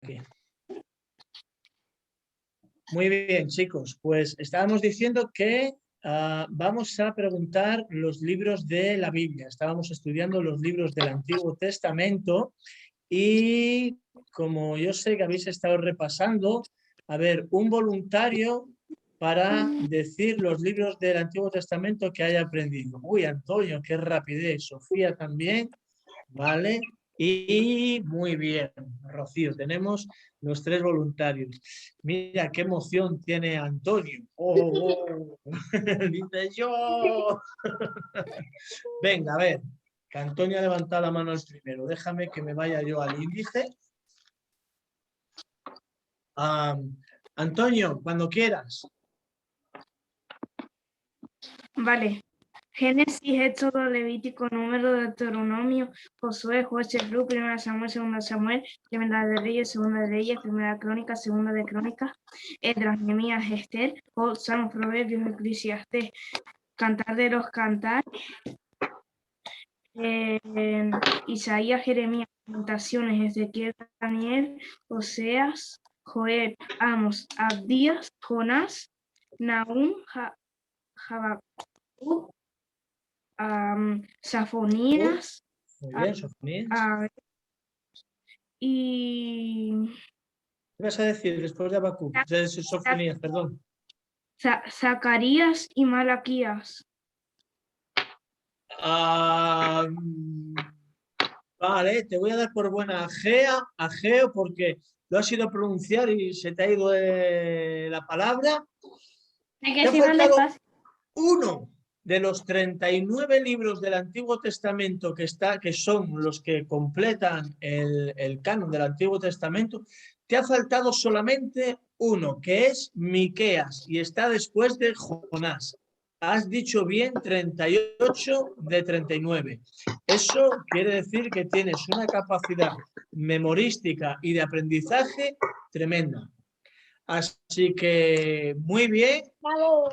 aquí. Muy bien, chicos. Pues estábamos diciendo que vamos a preguntar los libros de la Biblia. Estábamos estudiando los libros del Antiguo Testamento y como yo sé que habéis estado repasando, a ver, un voluntario para decir los libros del Antiguo Testamento que haya aprendido. Uy, Antonio, qué rapidez. Sofía también, ¿vale? Y muy bien, Rocío, tenemos los 3 voluntarios. Mira qué emoción tiene Antonio. ¡Oh! Dice yo. Venga, a ver, que Antonio ha levantado la mano el primero. Déjame que me vaya yo al índice. Antonio, cuando quieras. Vale. Génesis, Éxodo, Levítico, Número, Deuteronomio, Josué, Jueces, Ruth, 1 Samuel, 2 Samuel, 1 de Reyes, 2 de Reyes, 1 Crónica, 2 de Crónicas, Esdras, Nehemías, Esther, Job, Salmos, Proverbios, Eclesiastés, Cantar de los Cantares, Isaías, Jeremías, Lamentaciones, Ezequiel, Daniel, Oseas, Joel, Amos, Abdías, Jonás, Nahum, Habacuc, Safonías. Muy bien, Sofonías. Y ¿Qué vas a decir después de Habacuc? Sofonías, perdón. Zacarías y Malaquías. Vale, te voy a dar por buena Ageo, porque lo has ido a pronunciar y se te ha ido la palabra. Hay Te que ha decir más faltado despacio. uno de los 39 libros del Antiguo Testamento que son los que completan el canon del Antiguo Testamento. Te ha faltado solamente uno, que es Miqueas, y está después de Jonás. Has dicho bien 38 de 39. Eso quiere decir que tienes una capacidad memorística y de aprendizaje tremenda. Así que muy bien. ¡Bravo!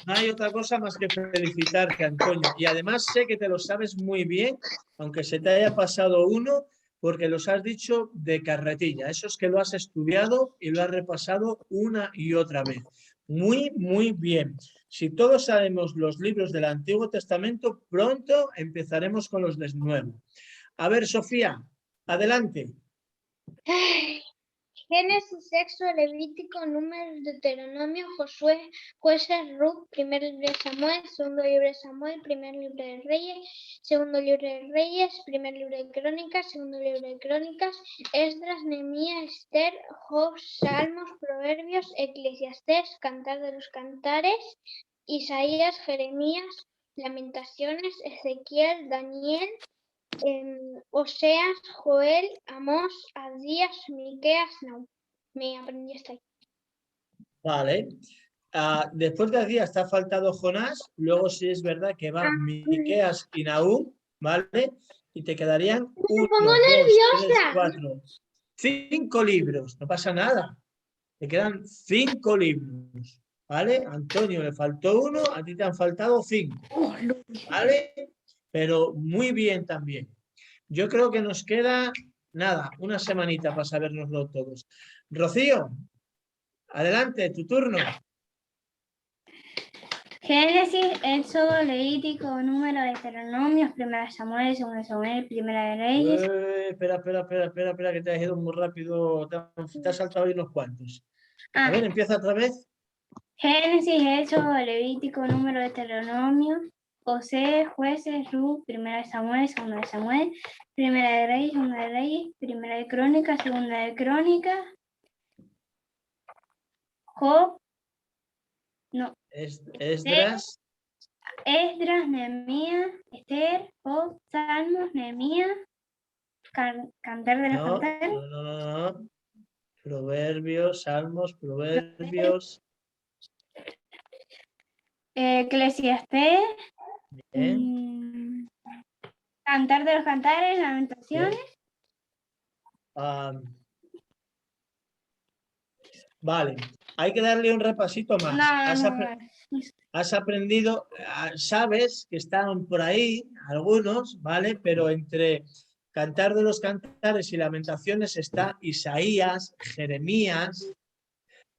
No hay otra cosa más que felicitarte, Antonio. Y además sé que te lo sabes muy bien, aunque se te haya pasado uno, porque los has dicho de carretilla. Eso es que lo has estudiado y lo has repasado una y otra vez. Muy, muy bien. Si todos sabemos los libros del Antiguo Testamento, pronto empezaremos con los de nuevo. A ver, Sofía, adelante. Génesis, Éxodo, Levítico, Números, Deuteronomio, Josué, Jueces, Ruth, primer libro de Samuel, segundo libro de Samuel, primer libro de Reyes, segundo libro de Reyes, primer libro de Crónicas, segundo libro de Crónicas, Esdras, Nehemías, Esther, Job, Salmos, Proverbios, Eclesiastés, Cantar de los Cantares, Isaías, Jeremías, Lamentaciones, Ezequiel, Daniel, Oseas, Joel, Amós, Abdías, Miqueas, Nahum. Me aprendí hasta ahí. Vale. Después de Abdías te ha faltado Jonás, luego sí es verdad que va Miqueas y Nahum, ¿vale? Y te quedarían 1, 2, 3, 4, 5 libros, no pasa nada. Te quedan 5 libros, ¿vale? A Antonio le faltó 1, a ti te han faltado 5, ¿vale? Pero muy bien también. Yo creo que nos queda, nada, una semanita para sabérnoslo todos. Rocío, adelante, tu turno. Génesis, Éxodo, Levítico, Número, Deuteronomio, 1 Samuel, 2 Samuel, 1 de Reyes. Espera, que te has ido muy rápido. Te has saltado ahí unos cuantos. A ver, empieza otra vez. Génesis, Éxodo, Levítico, Número, Deuteronomio, José, Jueces, Ruth, 1 de Samuel, 2 de Samuel, 1 de Reyes, 2 de Reyes, 1 de Crónicas, 2 de Crónicas, Job, no, Esdras. Esdras, Nehemías, Esther, Job, Salmos, Nehemías, Cantar de los Cantares. No. Proverbios, Salmos, Proverbios. Eclesiastés. Bien. Cantar de los Cantares, Lamentaciones. Vale, hay que darle un repasito más. Has aprendido, sabes que están por ahí algunos, ¿vale? Pero entre Cantar de los Cantares y Lamentaciones está Isaías, Jeremías,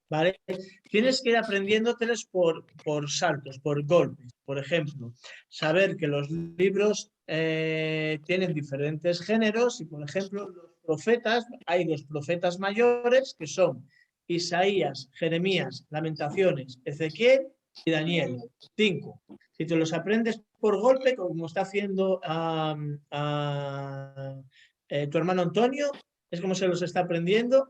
¿vale? Tienes que ir aprendiéndoteles por saltos, por golpes. Por ejemplo, saber que los libros tienen diferentes géneros y, por ejemplo, los profetas, hay los profetas mayores que son Isaías, Jeremías, Lamentaciones, Ezequiel y Daniel. 5. Si te los aprendes por golpe, como está haciendo tu hermano Antonio, es como se los está aprendiendo.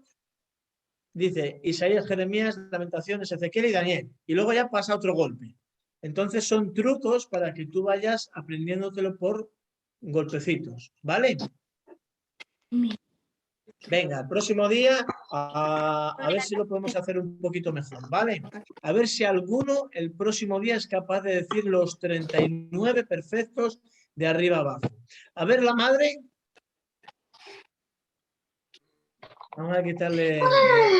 Dice Isaías, Jeremías, Lamentaciones, Ezequiel y Daniel. Y luego ya pasa otro golpe. Entonces son trucos para que tú vayas aprendiéndotelo por golpecitos, ¿vale? Venga, el próximo día a ver si lo podemos hacer un poquito mejor, ¿vale? A ver si alguno el próximo día es capaz de decir los 39 perfectos de arriba abajo. A ver, la madre. Vamos a quitarle. A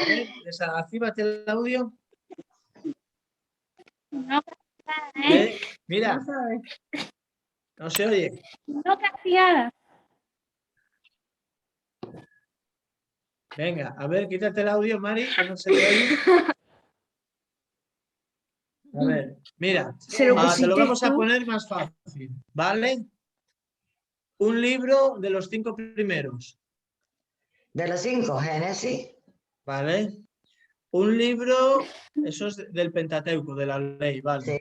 ver, actívate el audio. No, Mira, no sabe. no se oye. No castigada. Venga, a ver, quítate el audio, Mari, que no se te oye. A ver, mira, te lo vamos a poner más fácil, ¿vale? Un libro de los 5 primeros. De los 5, Génesis. ¿Vale? Un libro, eso es del Pentateuco, de la ley, ¿vale? Sí.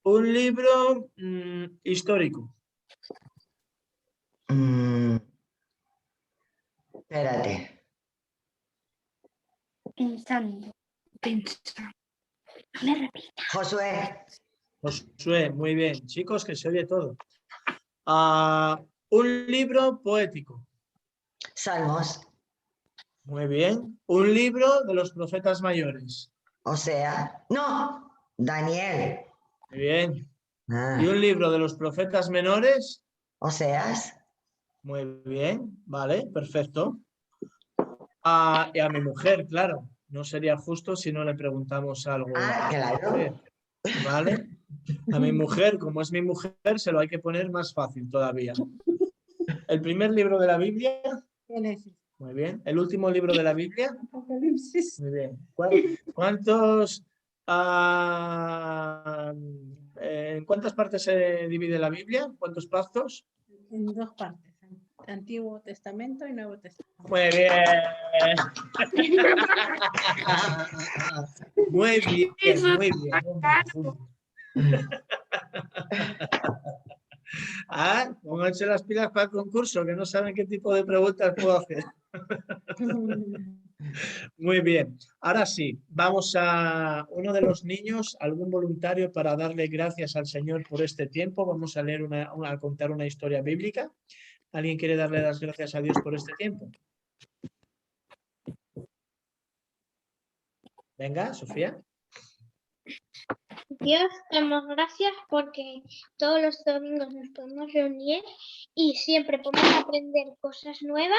Un libro histórico. Espérate. Pensando. Me repita. Josué. Josué, muy bien. Chicos, que se oye todo. Un libro poético. Salmos. Muy bien. Un libro de los profetas mayores. O sea, no, Daniel. Muy bien. Ah, Y un libro de los profetas menores. Oseas. Muy bien. Vale, perfecto. Y a mi mujer, claro. No sería justo si no le preguntamos algo. Ah, a mi claro. mujer, ¿vale? A mi mujer, como es mi mujer, se lo hay que poner más fácil todavía. El primer libro de la Biblia. Génesis. Muy bien. El último libro de la Biblia. Apocalipsis. Muy bien. ¿Cuántos, en cuántas partes se divide la Biblia? ¿Cuántos pactos? En 2 partes. Antiguo Testamento y Nuevo Testamento. Muy bien. Muy bien, muy bien. Pónganse las pilas para el concurso, que no saben qué tipo de preguntas puedo hacer. Muy bien. Ahora sí, vamos a uno de los niños, algún voluntario para darle gracias al Señor por este tiempo. Vamos a leer a contar una historia bíblica. ¿Alguien quiere darle las gracias a Dios por este tiempo? Venga, Sofía. Dios, damos gracias porque todos los domingos nos podemos reunir y siempre podemos aprender cosas nuevas,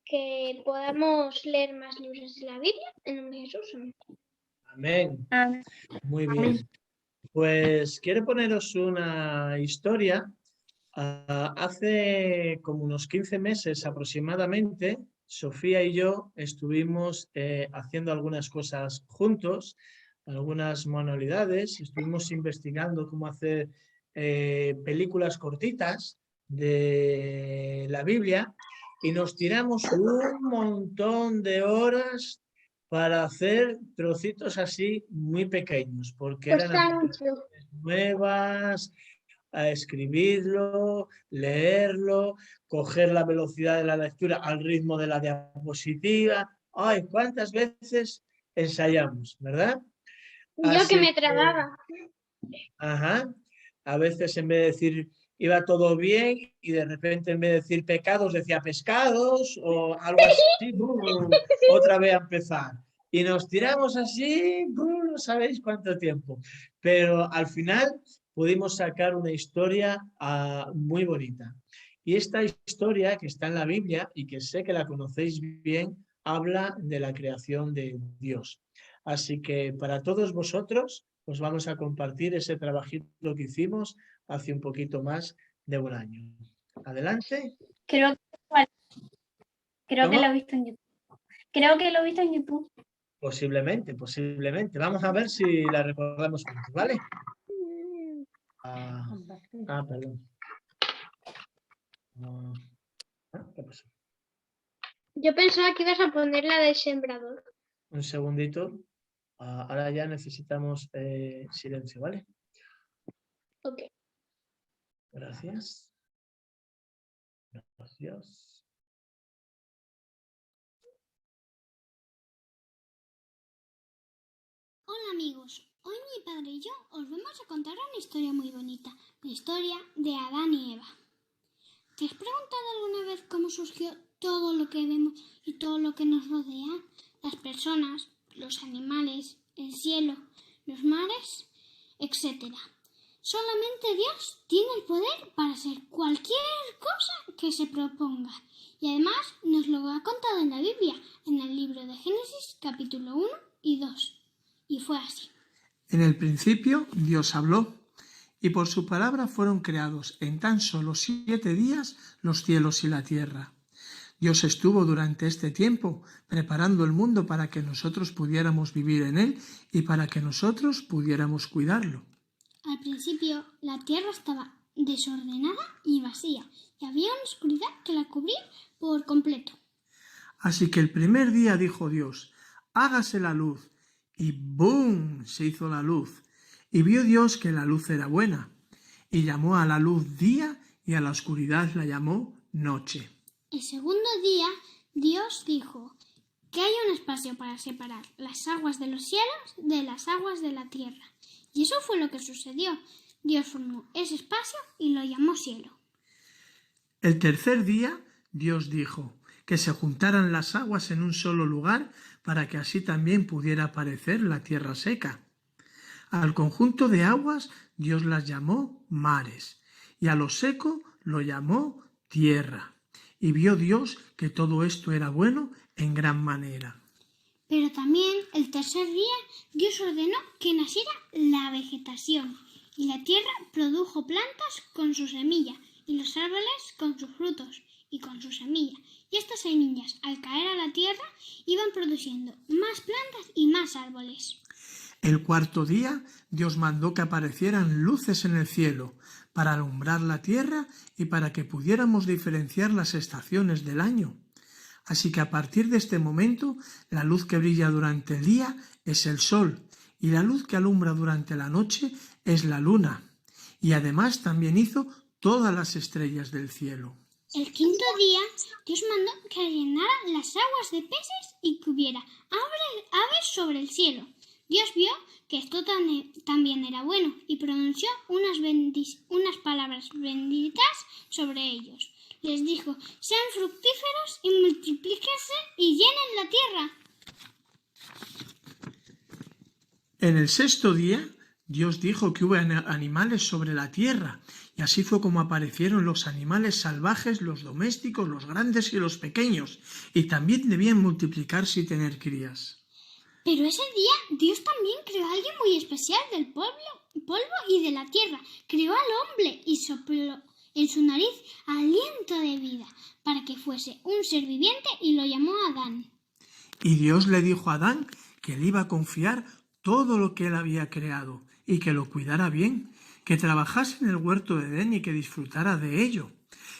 que podamos leer más libros de la Biblia. En nombre de Jesús. Amén. Amén. Muy bien. Pues quiero poneros una historia. Hace como unos 15 meses aproximadamente, Sofía y yo estuvimos haciendo algunas cosas juntos, algunas manualidades, estuvimos investigando cómo hacer películas cortitas de la Biblia y nos tiramos un montón de horas para hacer trocitos así muy pequeños, porque eran aplicaciones nuevas, a escribirlo, leerlo, coger la velocidad de la lectura al ritmo de la diapositiva. ¡Ay, cuántas veces ensayamos!, ¿verdad? Yo que me trababa. Ajá. A veces en vez de decir iba todo bien y de repente en vez de decir pecados decía pescados o algo así, otra vez a empezar. Y nos tiramos así, no sabéis cuánto tiempo. Pero al final pudimos sacar una historia muy bonita. Y esta historia que está en la Biblia y que sé que la conocéis bien, habla de la creación de Dios. Así que para todos vosotros os vamos a compartir ese trabajito que hicimos hace un poquito más de un año. Adelante. Creo que ¿Cómo? lo he visto en YouTube. Creo que lo he visto en YouTube. Posiblemente. Vamos a ver si la recordamos juntos, ¿vale? Perdón. ¿Qué pasó? Yo pensaba que ibas a poner la del sembrador. Un segundito. Ahora ya necesitamos silencio, ¿vale? Ok. Gracias. Gracias. Hola amigos, hoy mi padre y yo os vamos a contar una historia muy bonita, la historia de Adán y Eva. ¿Te has preguntado alguna vez cómo surgió todo lo que vemos y todo lo que nos rodea? Las personas, los animales, el cielo, los mares, etc. Solamente Dios tiene el poder para hacer cualquier cosa que se proponga. Y además nos lo ha contado en la Biblia, en el libro de Génesis capítulo 1 y 2. Y fue así. En el principio Dios habló, y por su palabra fueron creados en tan solo 7 días los cielos y la tierra. Dios estuvo durante este tiempo preparando el mundo para que nosotros pudiéramos vivir en él y para que nosotros pudiéramos cuidarlo. Al principio la tierra estaba desordenada y vacía, y había una oscuridad que la cubría por completo. Así que el primer día dijo Dios, hágase la luz, y ¡bum!, se hizo la luz. Y vio Dios que la luz era buena, y llamó a la luz día, y a la oscuridad la llamó noche. El segundo día Dios dijo que hay un espacio para separar las aguas de los cielos de las aguas de la tierra. Y eso fue lo que sucedió. Dios formó ese espacio y lo llamó cielo. El tercer día Dios dijo que se juntaran las aguas en un solo lugar para que así también pudiera aparecer la tierra seca. Al conjunto de aguas Dios las llamó mares, y a lo seco lo llamó tierra. Y vio Dios que todo esto era bueno en gran manera. Pero también el tercer día Dios ordenó que naciera la vegetación, y la tierra produjo plantas con su semilla, y los árboles con sus frutos y con su semilla. Y estas semillas, al caer a la tierra, iban produciendo más plantas y más árboles. El cuarto día Dios mandó que aparecieran luces en el cielo para alumbrar la tierra y para que pudiéramos diferenciar las estaciones del año. Así que a partir de este momento, la luz que brilla durante el día es el sol, y la luz que alumbra durante la noche es la luna. Y además también hizo todas las estrellas del cielo. El quinto día, Dios mandó que llenara las aguas de peces y que hubiera aves sobre el cielo. Dios vio que esto también era bueno y pronunció unas palabras benditas sobre ellos. Les dijo, sean fructíferos y multiplíquense y llenen la tierra. En el sexto día, Dios dijo que hubo animales sobre la tierra, y así fue como aparecieron los animales salvajes, los domésticos, los grandes y los pequeños, y también debían multiplicarse y tener crías. Pero ese día Dios también creó a alguien muy especial del polvo y de la tierra. Creó al hombre y sopló en su nariz aliento de vida para que fuese un ser viviente y lo llamó Adán. Y Dios le dijo a Adán que le iba a confiar todo lo que él había creado y que lo cuidara bien, que trabajase en el huerto de Edén y que disfrutara de ello.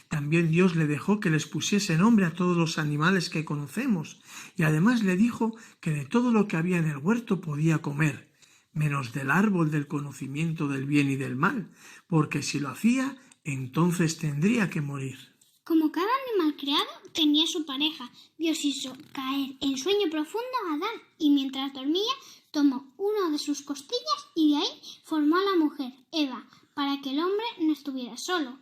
También Dios le dejó que les pusiese nombre a todos los animales que conocemos, y además le dijo que de todo lo que había en el huerto podía comer, menos del árbol del conocimiento del bien y del mal, porque si lo hacía, entonces tendría que morir. Como cada animal creado tenía su pareja, Dios hizo caer en sueño profundo a Adán, y mientras dormía tomó una de sus costillas y de ahí formó a la mujer, Eva, para que el hombre no estuviera solo.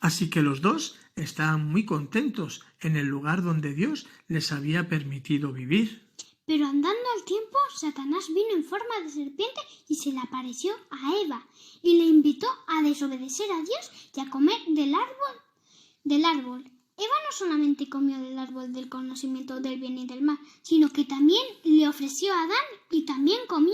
Así que los dos estaban muy contentos en el lugar donde Dios les había permitido vivir. Pero andando el tiempo, Satanás vino en forma de serpiente y se le apareció a Eva y le invitó a desobedecer a Dios y a comer del árbol. Eva no solamente comió del árbol del conocimiento del bien y del mal, sino que también le ofreció a Adán y también comió.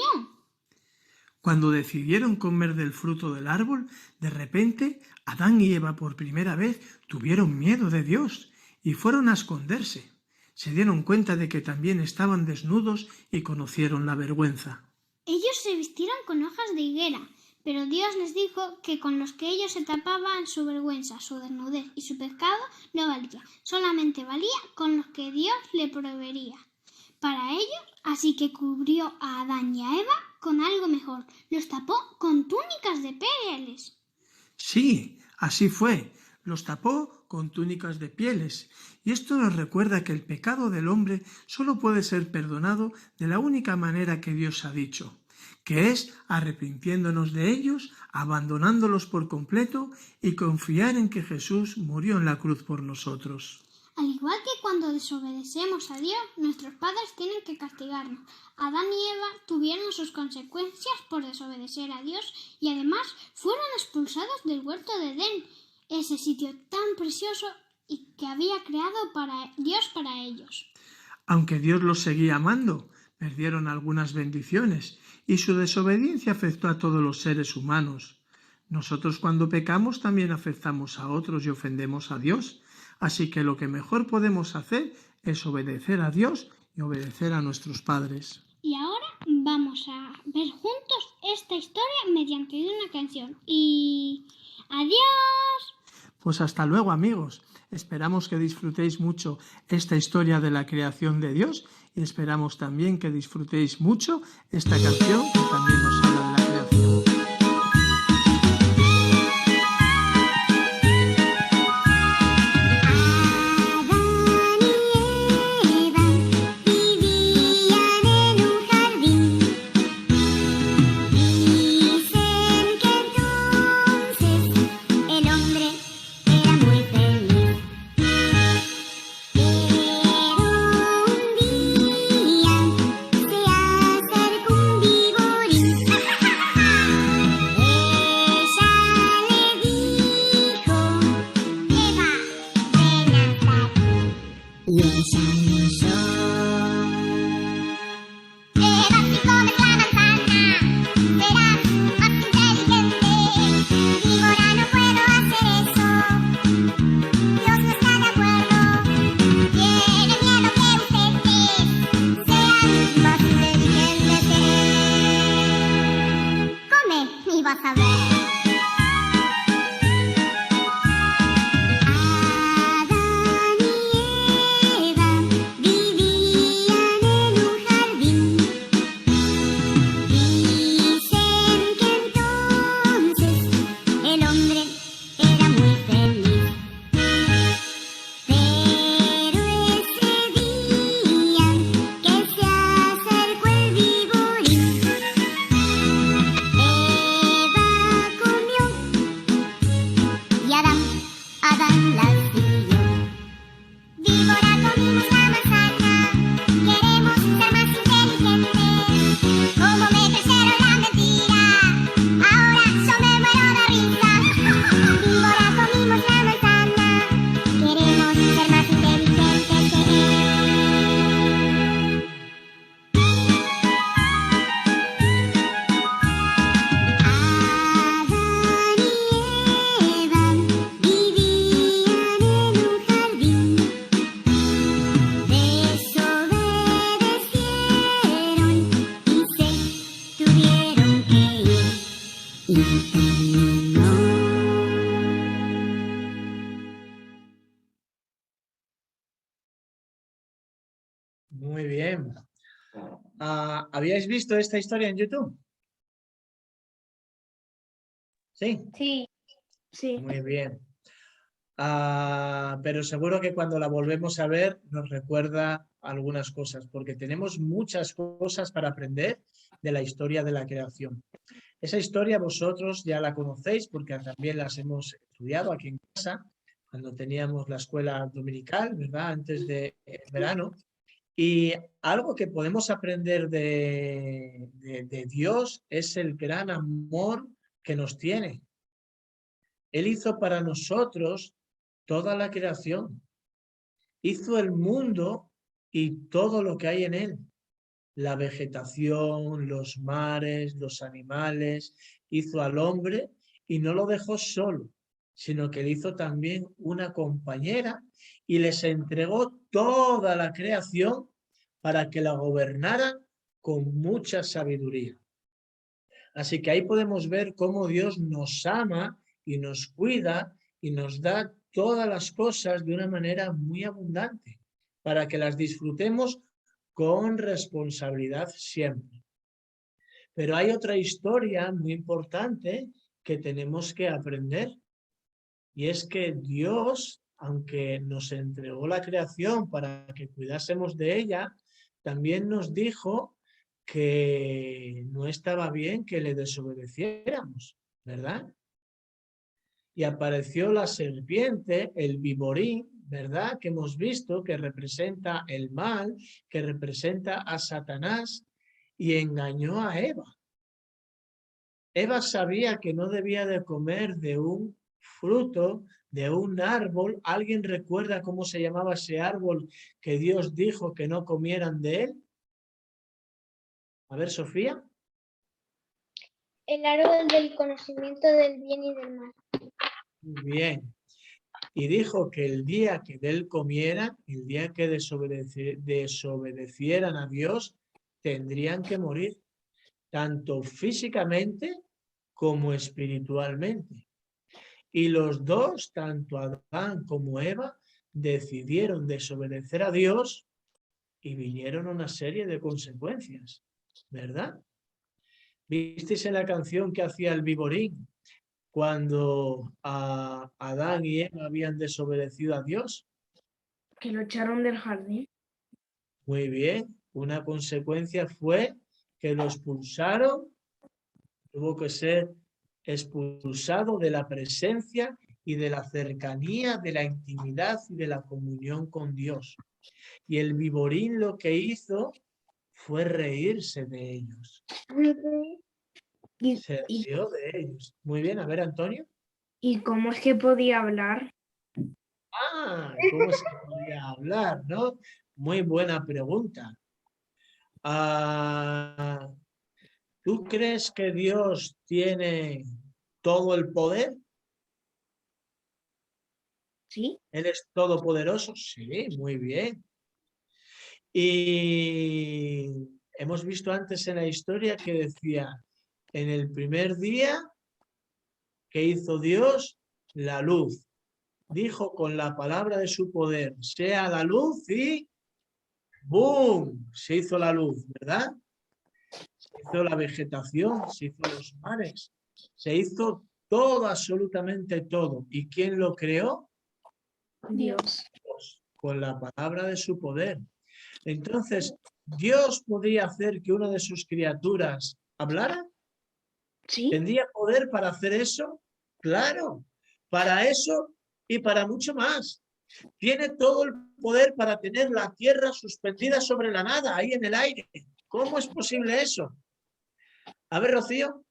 Cuando decidieron comer del fruto del árbol, de repente Adán y Eva por primera vez tuvieron miedo de Dios y fueron a esconderse. Se dieron cuenta de que también estaban desnudos y conocieron la vergüenza. Ellos se vistieron con hojas de higuera, pero Dios les dijo que con los que ellos se tapaban su vergüenza, su desnudez y su pecado no valía, solamente valía con los que Dios le proveería para ellos, así que cubrió a Adán y a Eva con algo mejor, los tapó con túnicas de pieles. Sí, así fue, los tapó con túnicas de pieles, y esto nos recuerda que el pecado del hombre solo puede ser perdonado de la única manera que Dios ha dicho, que es arrepintiéndonos de ellos, abandonándolos por completo y confiar en que Jesús murió en la cruz por nosotros. Al igual que cuando desobedecemos a Dios, nuestros padres tienen que castigarnos. Adán y Eva tuvieron sus consecuencias por desobedecer a Dios y además fueron expulsados del huerto de Edén, ese sitio tan precioso y que había creado Dios para ellos. Aunque Dios los seguía amando, perdieron algunas bendiciones y su desobediencia afectó a todos los seres humanos. Nosotros cuando pecamos también afectamos a otros y ofendemos a Dios. Así que lo que mejor podemos hacer es obedecer a Dios y obedecer a nuestros padres. Y ahora vamos a ver juntos esta historia mediante una canción. Y ¡adiós! Pues hasta luego, amigos. Esperamos que disfrutéis mucho esta historia de la creación de Dios y esperamos también que disfrutéis mucho esta canción que también nos habla de la creación. Muy bien. ¿Habíais visto esta historia en YouTube? Sí. Sí. Sí. Muy bien. Pero seguro que cuando la volvemos a ver nos recuerda algunas cosas, porque tenemos muchas cosas para aprender de la historia de la creación. Esa historia vosotros ya la conocéis porque también las hemos estudiado aquí en casa, cuando teníamos la escuela dominical, ¿verdad? Antes del verano. Y algo que podemos aprender de Dios es el gran amor que nos tiene. Él hizo para nosotros toda la creación. Hizo el mundo y todo lo que hay en él. la vegetación, los mares, los animales, hizo al hombre y no lo dejó solo, sino que le hizo también una compañera y les entregó toda la creación para que la gobernaran con mucha sabiduría. Así que ahí podemos ver cómo Dios nos ama y nos cuida y nos da todas las cosas de una manera muy abundante para que las disfrutemos con responsabilidad siempre. Pero hay otra historia muy importante que tenemos que aprender y es que Dios, aunque nos entregó la creación para que cuidásemos de ella, también nos dijo que no estaba bien que le desobedeciéramos, ¿verdad? Y apareció la serpiente, el viborín, ¿verdad? Que hemos visto que representa el mal, que representa a Satanás y engañó a Eva. Eva sabía que no debía de comer de un fruto, de un árbol. ¿Alguien recuerda cómo se llamaba ese árbol que Dios dijo que no comieran de él? A ver, Sofía. El árbol del conocimiento del bien y del mal. Muy bien. Y dijo que el día que de él comieran, el día que desobedecieran a Dios, tendrían que morir, tanto físicamente como espiritualmente. Y los dos, tanto Adán como Eva, decidieron desobedecer a Dios y vinieron una serie de consecuencias, ¿verdad? ¿Visteis en la canción que hacía el viborín cuando Adán y Eva habían desobedecido a Dios? Que lo echaron del jardín. Muy bien, una consecuencia fue que lo expulsaron, tuvo que ser expulsado de la presencia y de la cercanía, de la intimidad y de la comunión con Dios. Y el viborín lo que hizo fue reírse de ellos. Se rió de ellos. Muy bien, a ver, Antonio. ¿Y cómo es que podía hablar? Ah, ¿cómo se podía hablar, no? Muy buena pregunta. ¿Tú crees que Dios tiene todo el poder? ¿Sí? ¿Él es todopoderoso? Sí, muy bien. Y hemos visto antes en la historia que decía, en el primer día que hizo Dios, la luz. Dijo con la palabra de su poder, sea la luz y ¡boom! Se hizo la luz, ¿verdad? Se hizo la vegetación, se hizo los mares, se hizo todo, absolutamente todo. ¿Y quién lo creó? Dios. Dios, con la palabra de su poder. Entonces, ¿Dios podría hacer que una de sus criaturas hablara? ¿Sí? ¿Tendría poder para hacer eso? Claro, para eso y para mucho más. Tiene todo el poder para tener la tierra suspendida sobre la nada, ahí en el aire. ¿Cómo es posible eso? A ver, Rocío.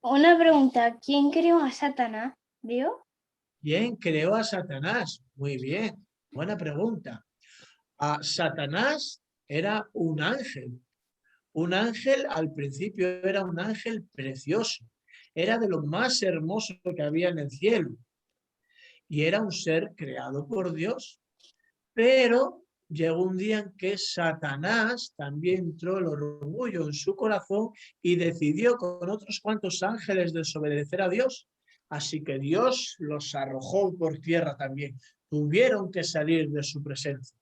Una pregunta, ¿quién creó a Satanás? ¿Dios? ¿Quién creó a Satanás? Muy bien, buena pregunta. Satanás era un ángel. Un ángel, al principio era un ángel precioso. Era de lo más hermoso que había en el cielo. Y era un ser creado por Dios. Pero llegó un día en que Satanás también entró el orgullo en su corazón y decidió con otros cuantos ángeles desobedecer a Dios. Así que Dios los arrojó por tierra también. Tuvieron que salir de su presencia.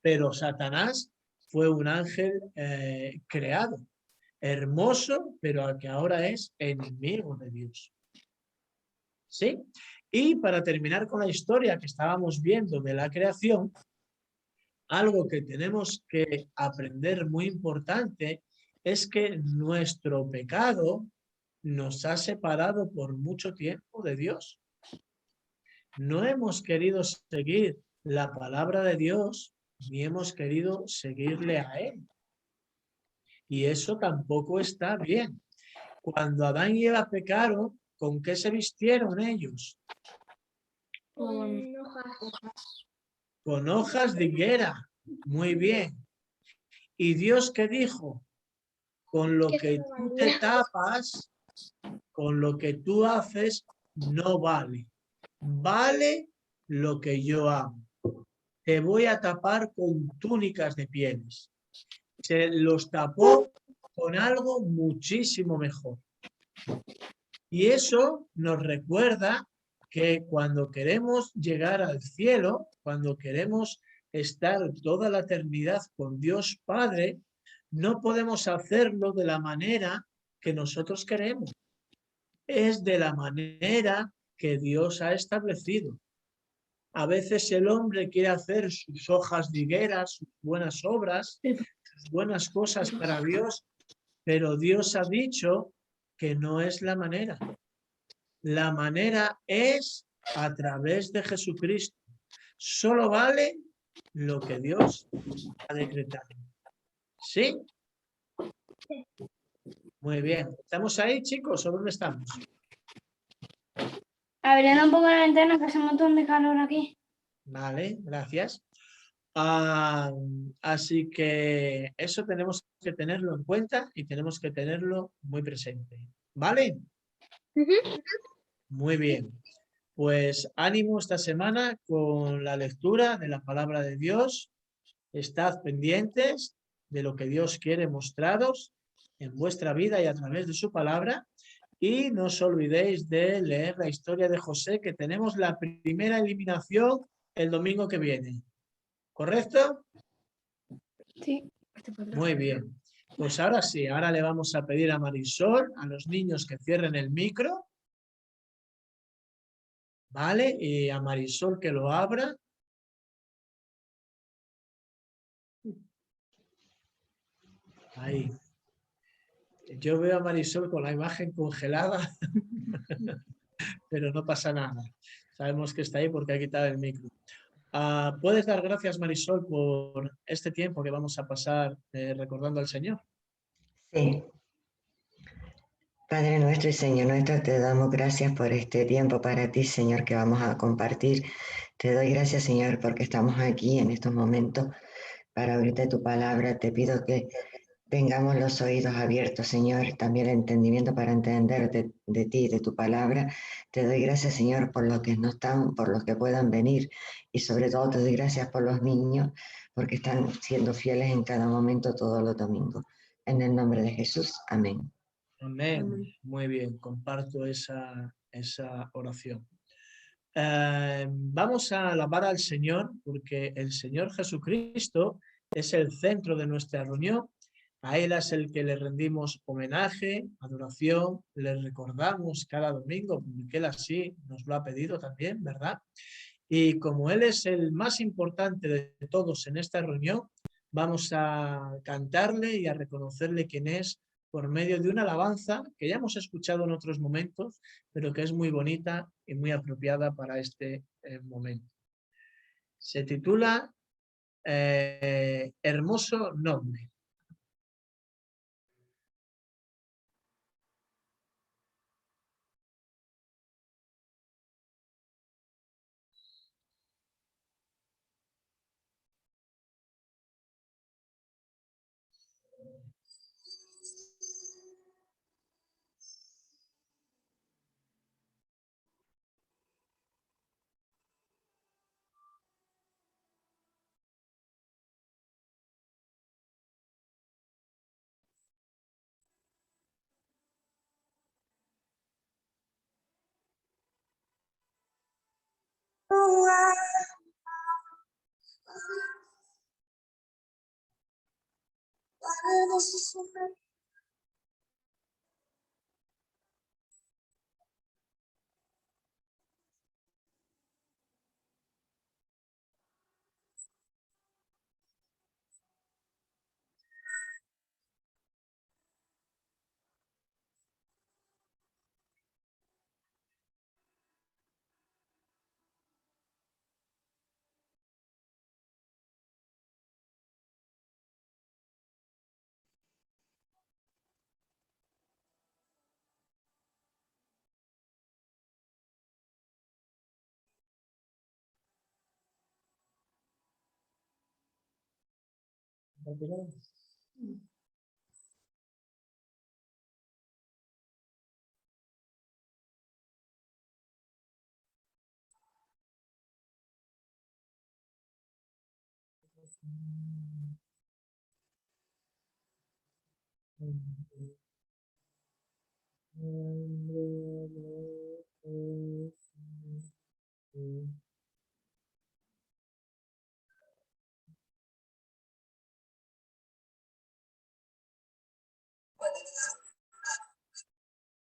Pero Satanás fue un ángel creado, hermoso, pero que ahora es enemigo de Dios. ¿Sí? Y para terminar con la historia que estábamos viendo de la creación, algo que tenemos que aprender muy importante es que nuestro pecado nos ha separado por mucho tiempo de Dios. No hemos querido seguir la palabra de Dios ni hemos querido seguirle a Él. Y eso tampoco está bien. Cuando Adán y Eva pecaron, ¿con qué se vistieron ellos? Con hojas. Con hojas de higuera. Muy bien. ¿Y Dios qué dijo? Con lo Que que no tú valía. te tapas, con lo que tú haces, no vale. Vale lo que yo hago. Te voy a tapar con túnicas de pieles. Se los tapó con algo muchísimo mejor. Y eso nos recuerda que cuando queremos llegar al cielo, cuando queremos estar toda la eternidad con Dios Padre, no podemos hacerlo de la manera que nosotros queremos. Es de la manera que Dios ha establecido. A veces el hombre quiere hacer sus hojas de higuera, sus buenas obras, sus buenas cosas para Dios, pero Dios ha dicho que no es la manera. La manera es a través de Jesucristo. Solo vale lo que Dios ha decretado. ¿Sí? Muy bien. ¿Estamos ahí, chicos, o dónde estamos? Abriendo un poco la ventana que hace un montón de calor aquí. Vale, gracias. Así que eso tenemos que tenerlo en cuenta y tenemos que tenerlo muy presente. ¿Vale? Muy bien. Pues ánimo esta semana con la lectura de la palabra de Dios. Estad pendientes de lo que Dios quiere mostraros en vuestra vida y a través de su palabra. Y no os olvidéis de leer la historia de José, que tenemos la primera eliminación el domingo que viene. ¿Correcto? Sí. Muy bien. Pues ahora sí, ahora le vamos a pedir a Marisol, a los niños que cierren el micro. ¿Vale? Y a Marisol que lo abra. Ahí. Yo veo a Marisol con la imagen congelada, pero no pasa nada. Sabemos que está ahí porque ha quitado el micro. ¿Puedes dar gracias, Marisol, por este tiempo que vamos a pasar recordando al Señor? Sí. Padre nuestro y Señor nuestro, te damos gracias por este tiempo para ti, Señor, que vamos a compartir. Te doy gracias, Señor, porque estamos aquí en estos momentos para oírte tu palabra. Te pido que tengamos los oídos abiertos, Señor, también el entendimiento para entender de ti, de tu palabra. Te doy gracias, Señor, por los que no están, por los que puedan venir y sobre todo te doy gracias por los niños, porque están siendo fieles en cada momento todos los domingos. En el nombre de Jesús, amén. Amén. Muy bien, comparto esa oración. Vamos a alabar al Señor porque el Señor Jesucristo es el centro de nuestra reunión. A Él es el que le rendimos homenaje, adoración, le recordamos cada domingo, porque Él así nos lo ha pedido también, ¿verdad? Y como Él es el más importante de todos en esta reunión, vamos a cantarle y a reconocerle quién es por medio de una alabanza que ya hemos escuchado en otros momentos, pero que es muy bonita y muy apropiada para este momento. Se titula Hermoso Nombre.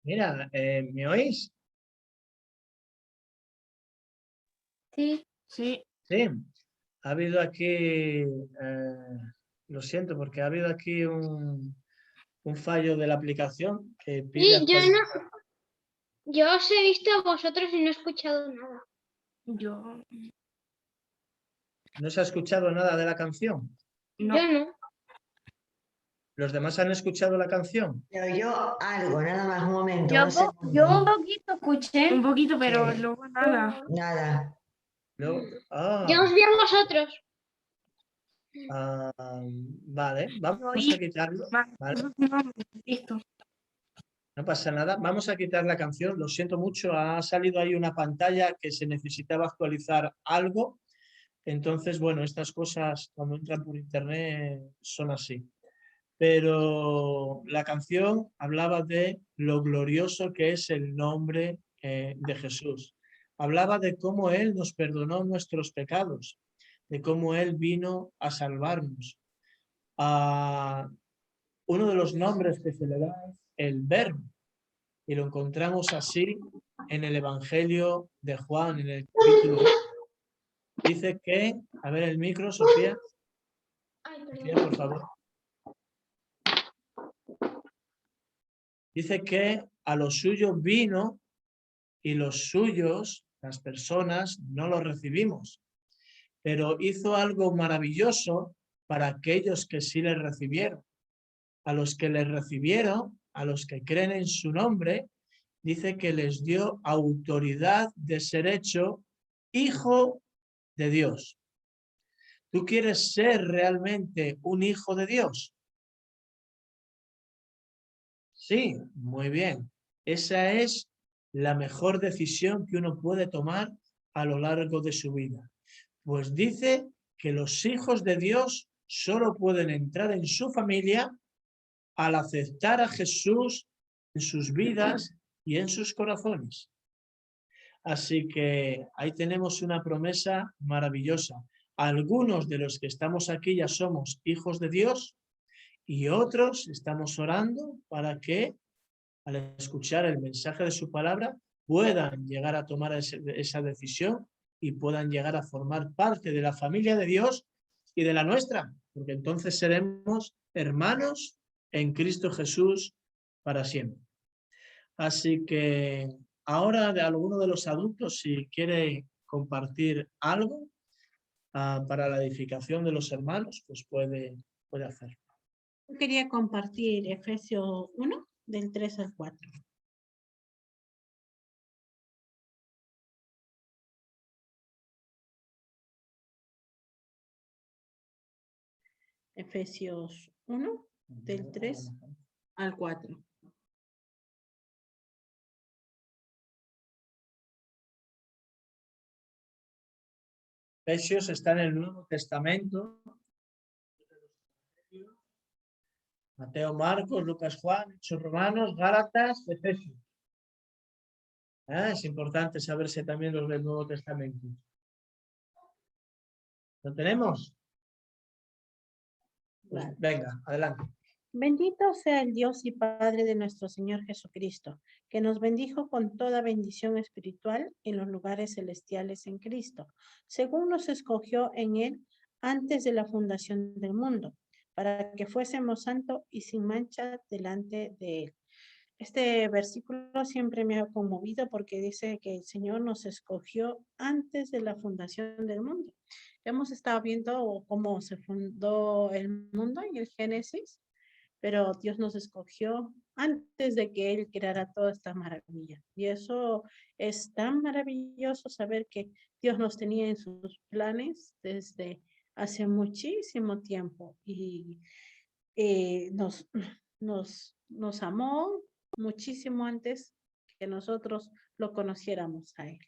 Mira, ¿me oís? Sí. Sí. Sí. Ha habido aquí, lo siento, porque ha habido aquí un fallo de la aplicación que pide Sí, actualizar. yo os he visto a vosotros y no he escuchado nada. Yo ¿No se ha escuchado nada de la canción? no. Yo no. ¿Los demás han escuchado la canción? Se oyó algo, nada más, un momento, Yo, un segundo. yo un poquito escuché. Un poquito, pero Sí. luego nada. Nada. No. Yo os vi a vosotros. Vale, vamos Oí. a quitarlo. Vale, No, listo. no pasa nada. Vamos a quitar la canción. Lo siento mucho. Ha salido ahí una pantalla que se necesitaba actualizar algo. Entonces, bueno, estas cosas cuando entran por internet son así. Pero la canción hablaba de lo glorioso que es el nombre de Jesús. Hablaba de cómo Él nos perdonó nuestros pecados, de cómo Él vino a salvarnos. Uno de los nombres que se le da es el Verbo, y lo encontramos así en el Evangelio de Juan, en el capítulo 1. Dice que, a ver el micro, Sofía. Ay, Sofía, perdón. por favor. Dice que a lo suyo vino y los suyos, las personas, no lo recibimos. Pero hizo algo maravilloso para aquellos que sí le recibieron. A los que le recibieron, a los que creen en su nombre, dice que les dio autoridad de ser hecho hijo de Dios. ¿Tú quieres ser realmente un hijo de Dios? Sí, muy bien. Esa es la mejor decisión que uno puede tomar a lo largo de su vida. Pues dice que los hijos de Dios solo pueden entrar en su familia al aceptar a Jesús en sus vidas y en sus corazones. Así que ahí tenemos una promesa maravillosa. Algunos de los que estamos aquí ya somos hijos de Dios y otros estamos orando para que al escuchar el mensaje de su palabra puedan llegar a tomar esa decisión y puedan llegar a formar parte de la familia de Dios y de la nuestra, porque entonces seremos hermanos en Cristo Jesús para siempre. Así que ahora de alguno de los adultos, si quiere compartir algo para la edificación de los hermanos, pues puede hacerlo. Yo quería compartir Efesios 1, del 3 al 4. Efesios 1, del 3 al 4. Efesios está en el Nuevo Testamento. Mateo, Marcos, Lucas, Juan, Hechos, Romanos, Gálatas, Efesios. Es importante saberse también los del Nuevo Testamento. ¿Lo tenemos? Pues Vale. venga, adelante. Bendito sea el Dios y Padre de nuestro Señor Jesucristo, que nos bendijo con toda bendición espiritual en los lugares celestiales en Cristo, según nos escogió en Él antes de la fundación del mundo, para que fuésemos santos y sin mancha delante de Él. Este versículo siempre me ha conmovido porque dice que el Señor nos escogió antes de la fundación del mundo. Hemos estado viendo cómo se fundó el mundo en el Génesis, pero Dios nos escogió antes de que Él creara toda esta maravilla. Y eso es tan maravilloso saber que Dios nos tenía en sus planes desde hace muchísimo tiempo. Y nos amó muchísimo antes que nosotros lo conociéramos a Él.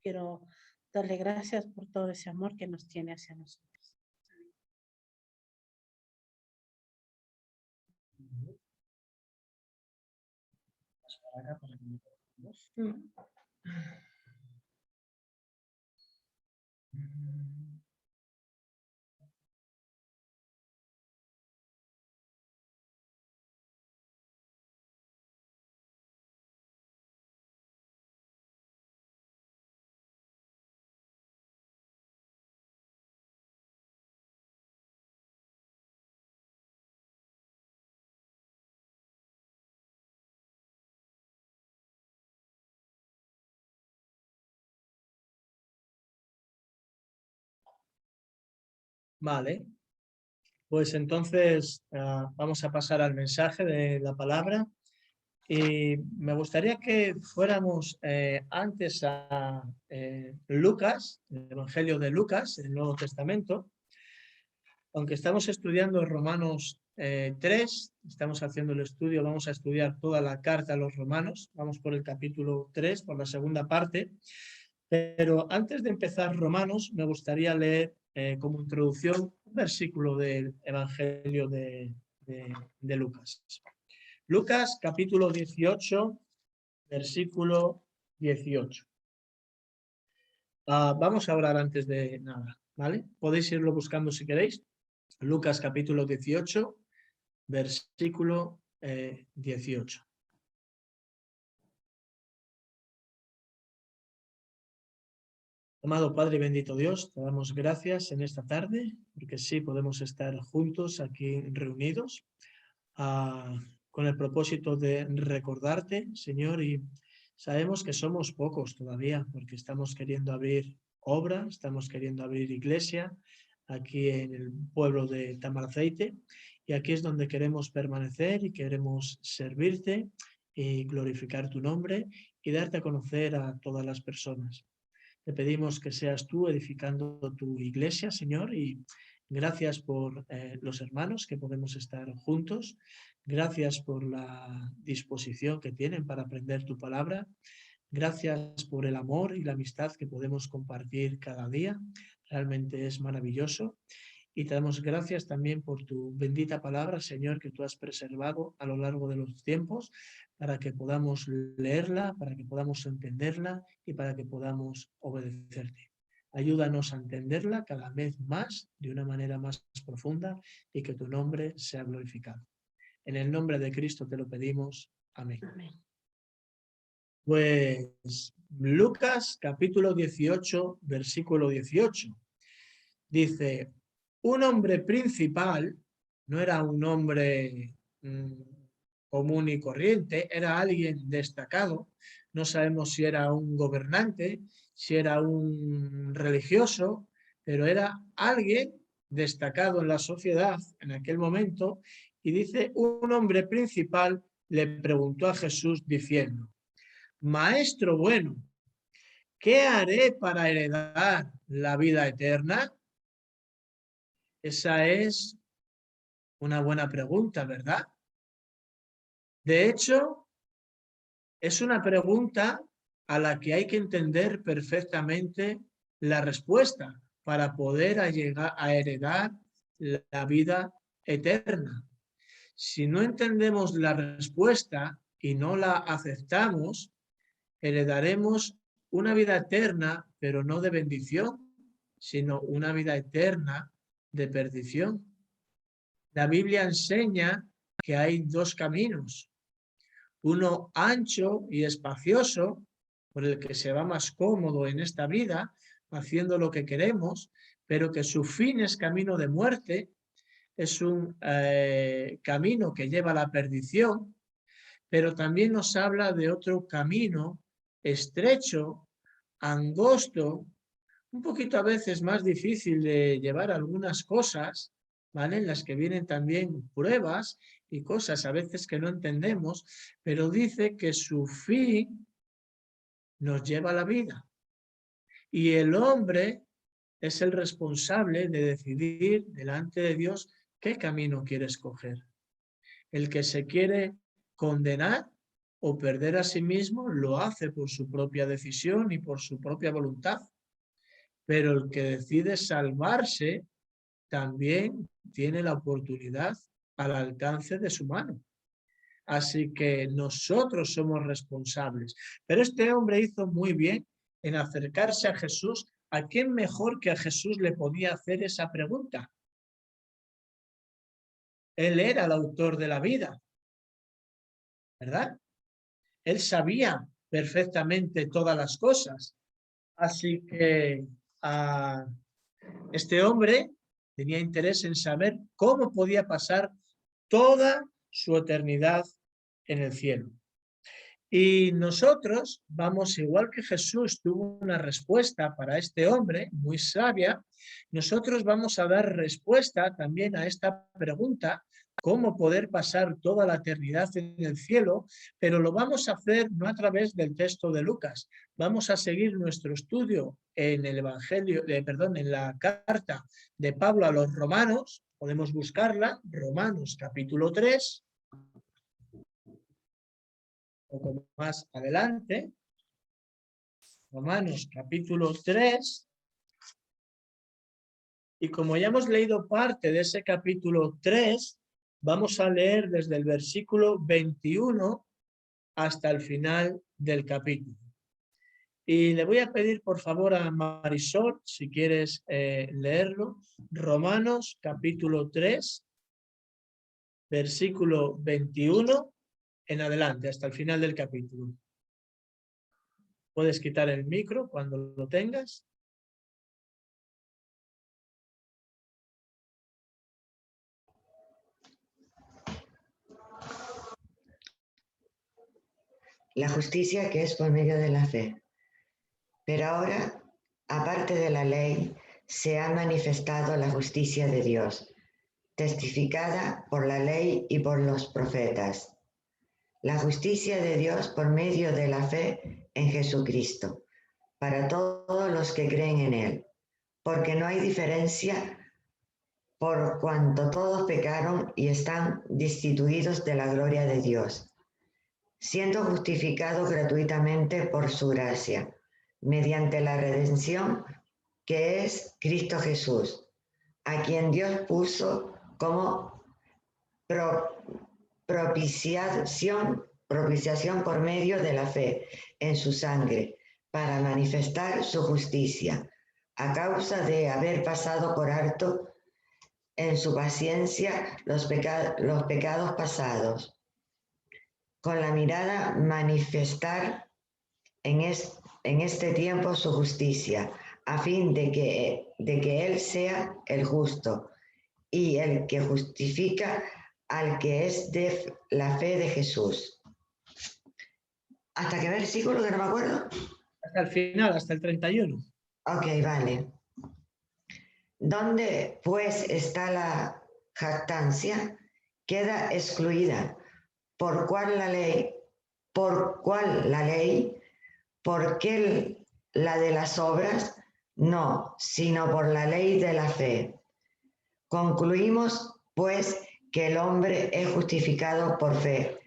Quiero darle gracias por todo ese amor que nos tiene hacia nosotros. Vale, pues entonces vamos a pasar al mensaje de la palabra y me gustaría que fuéramos antes a Lucas, el Evangelio de Lucas, el Nuevo Testamento. Aunque estamos estudiando Romanos 3, estamos haciendo el estudio, vamos a estudiar toda la carta a los romanos, vamos por el capítulo 3, por la segunda parte, pero antes de empezar Romanos me gustaría leer como introducción un versículo del Evangelio de Lucas. Lucas capítulo 18, versículo 18. Vamos a orar antes de nada, ¿vale? Podéis irlo buscando si queréis. Lucas capítulo 18, versículo 18. Amado Padre y bendito Dios, te damos gracias en esta tarde, porque sí podemos estar juntos aquí reunidos con el propósito de recordarte, Señor, y sabemos que somos pocos todavía, porque estamos queriendo abrir obra, estamos queriendo abrir iglesia aquí en el pueblo de Tamaraceite, y aquí es donde queremos permanecer y queremos servirte y glorificar tu nombre y darte a conocer a todas las personas. Te pedimos que seas tú edificando tu iglesia, Señor, y gracias por los hermanos que podemos estar juntos. Gracias por la disposición que tienen para aprender tu palabra. Gracias por el amor y la amistad que podemos compartir cada día. Realmente es maravilloso. Y te damos gracias también por tu bendita palabra, Señor, que tú has preservado a lo largo de los tiempos para que podamos leerla, para que podamos entenderla y para que podamos obedecerte. Ayúdanos a entenderla cada vez más, de una manera más profunda, y que tu nombre sea glorificado. En el nombre de Cristo te lo pedimos. Amén. Amén. Pues Lucas capítulo 18, versículo 18. Dice, un hombre principal, no era un hombre común y corriente, era alguien destacado. No sabemos si era un gobernante, si era un religioso, pero era alguien destacado en la sociedad en aquel momento. Y dice, un hombre principal le preguntó a Jesús diciendo, Maestro bueno, ¿qué haré para heredar la vida eterna? Esa es una buena pregunta, ¿verdad? De hecho, es una pregunta a la que hay que entender perfectamente la respuesta para poder llegar a heredar la vida eterna. Si no entendemos la respuesta y no la aceptamos, heredaremos una vida eterna, pero no de bendición, sino una vida eterna de perdición. La Biblia enseña que hay dos caminos, uno ancho y espacioso, por el que se va más cómodo en esta vida, haciendo lo que queremos, pero que su fin es camino de muerte, es un camino que lleva a la perdición, pero también nos habla de otro camino estrecho, angosto, un poquito a veces más difícil de llevar algunas cosas, ¿vale? En las que vienen también pruebas y cosas a veces que no entendemos, pero dice que su fin nos lleva a la vida. Y el hombre es el responsable de decidir delante de Dios ¿Qué camino quiere escoger? El que se quiere condenar o perder a sí mismo lo hace por su propia decisión y por su propia voluntad. Pero el que decide salvarse también tiene la oportunidad al alcance de su mano. Así que nosotros somos responsables. Pero este hombre hizo muy bien en acercarse a Jesús. ¿A quién mejor que a Jesús le podía hacer esa pregunta? Él era el autor de la vida, ¿verdad? Él sabía perfectamente todas las cosas. Así que este hombre tenía interés en saber cómo podía pasar toda su eternidad en el cielo. Y nosotros vamos, igual que Jesús tuvo una respuesta para este hombre muy sabia, nosotros vamos a dar respuesta también a esta pregunta, cómo poder pasar toda la eternidad en el cielo, pero lo vamos a hacer no a través del texto de Lucas. Vamos a seguir nuestro estudio en el Evangelio, en la carta de Pablo a los Romanos. Podemos buscarla, Romanos capítulo 3. Un poco más adelante, Romanos capítulo 3, y como ya hemos leído parte de ese capítulo 3, vamos a leer desde el versículo 21 hasta el final del capítulo. Y le voy a pedir por favor a Marisol, si quieres leerlo, Romanos capítulo 3, versículo 21 en adelante, hasta el final del capítulo. Puedes quitar el micro cuando lo tengas. La justicia que es por medio de la fe. Pero ahora, aparte de la ley, se ha manifestado la justicia de Dios, testificada por la ley y por los profetas. La justicia de Dios por medio de la fe en Jesucristo, para todos los que creen en Él, porque no hay diferencia por cuanto todos pecaron y están destituidos de la gloria de Dios, siendo justificados gratuitamente por su gracia, mediante la redención que es Cristo Jesús, a quien Dios puso como propiciación por medio de la fe en su sangre, para manifestar su justicia, a causa de haber pasado por alto en su paciencia los pecados pasados, con la mirada manifestar en este tiempo su justicia, a fin de que Él sea el justo y el que justifica al que es de la fe de Jesús. ¿Hasta qué versículo que no me acuerdo? Hasta el final, hasta el 31. Ok, vale. ¿Dónde pues está la jactancia? Queda excluida. ¿Por cuál la ley? ¿Por cuál la ley? ¿Por qué la de las obras? No, sino por la ley de la fe. Concluimos, pues, que el hombre es justificado por fe,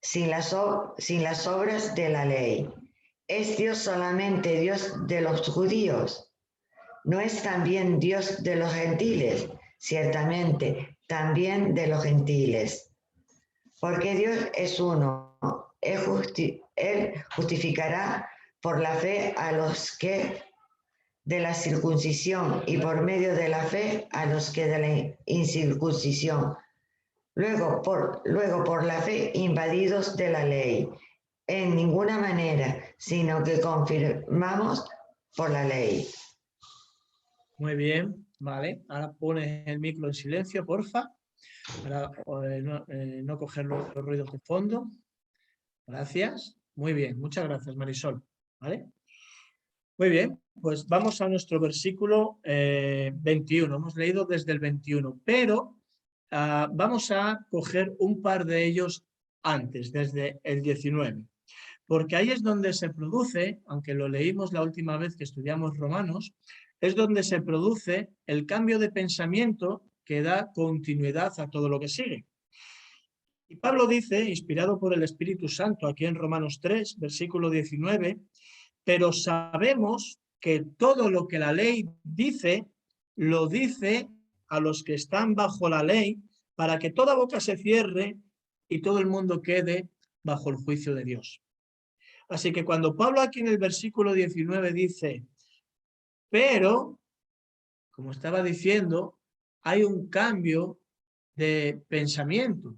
sin las obras de la ley. ¿Es Dios solamente Dios de los judíos? ¿No es también Dios de los gentiles? Ciertamente, también de los gentiles. Porque Dios es uno. Él justificará por la fe a los que de la circuncisión y por medio de la fe a los que de la incircuncisión. Luego por la fe invadidos de la ley. En ninguna manera, sino que confirmamos por la ley. Muy bien, vale. Ahora pones el micro en silencio, porfa, para no coger los ruidos de fondo. Gracias. Muy bien, muchas gracias, Marisol. ¿Vale? Muy bien, pues vamos a nuestro versículo 21. Hemos leído desde el 21, pero vamos a coger un par de ellos antes, desde el 19. Porque ahí es donde se produce, aunque lo leímos la última vez que estudiamos Romanos, es donde se produce el cambio de pensamiento que da continuidad a todo lo que sigue. Y Pablo dice, inspirado por el Espíritu Santo, aquí en Romanos 3, versículo 19, pero sabemos que todo lo que la ley dice, lo dice a los que están bajo la ley, para que toda boca se cierre y todo el mundo quede bajo el juicio de Dios. Así que cuando Pablo aquí en el versículo 19 dice, pero, como estaba diciendo, hay un cambio de pensamiento.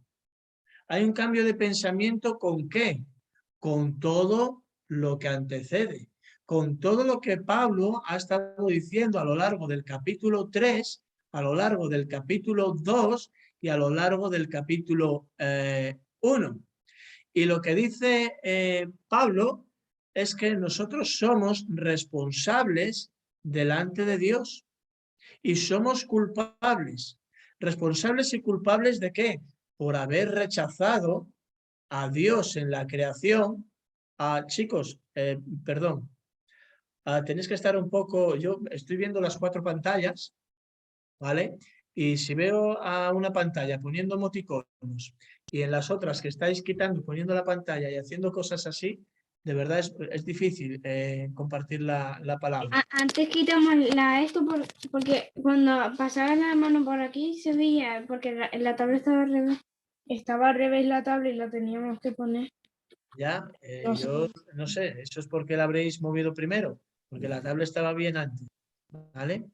Hay un cambio de pensamiento ¿con qué? Con todo lo que antecede, con todo lo que Pablo ha estado diciendo a lo largo del capítulo 3, a lo largo del capítulo 2 y a lo largo del capítulo 1. Y lo que dice Pablo es que nosotros somos responsables delante de Dios y somos culpables. ¿Responsables y culpables de qué? Por haber rechazado a Dios en la creación. Chicos, perdón, tenéis que estar un poco, yo estoy viendo las 4 pantallas, ¿vale? Y si veo a una pantalla poniendo emoticonos y en las otras que estáis quitando, poniendo la pantalla y haciendo cosas así, de verdad es difícil compartir la palabra. Antes quitamos esto porque cuando pasaba la mano por aquí se veía, porque la tabla estaba al revés. Estaba al revés la tabla y la teníamos que poner. Ya, No sé. yo no sé, eso es porque la habréis movido primero, porque la tabla estaba bien antes, ¿vale?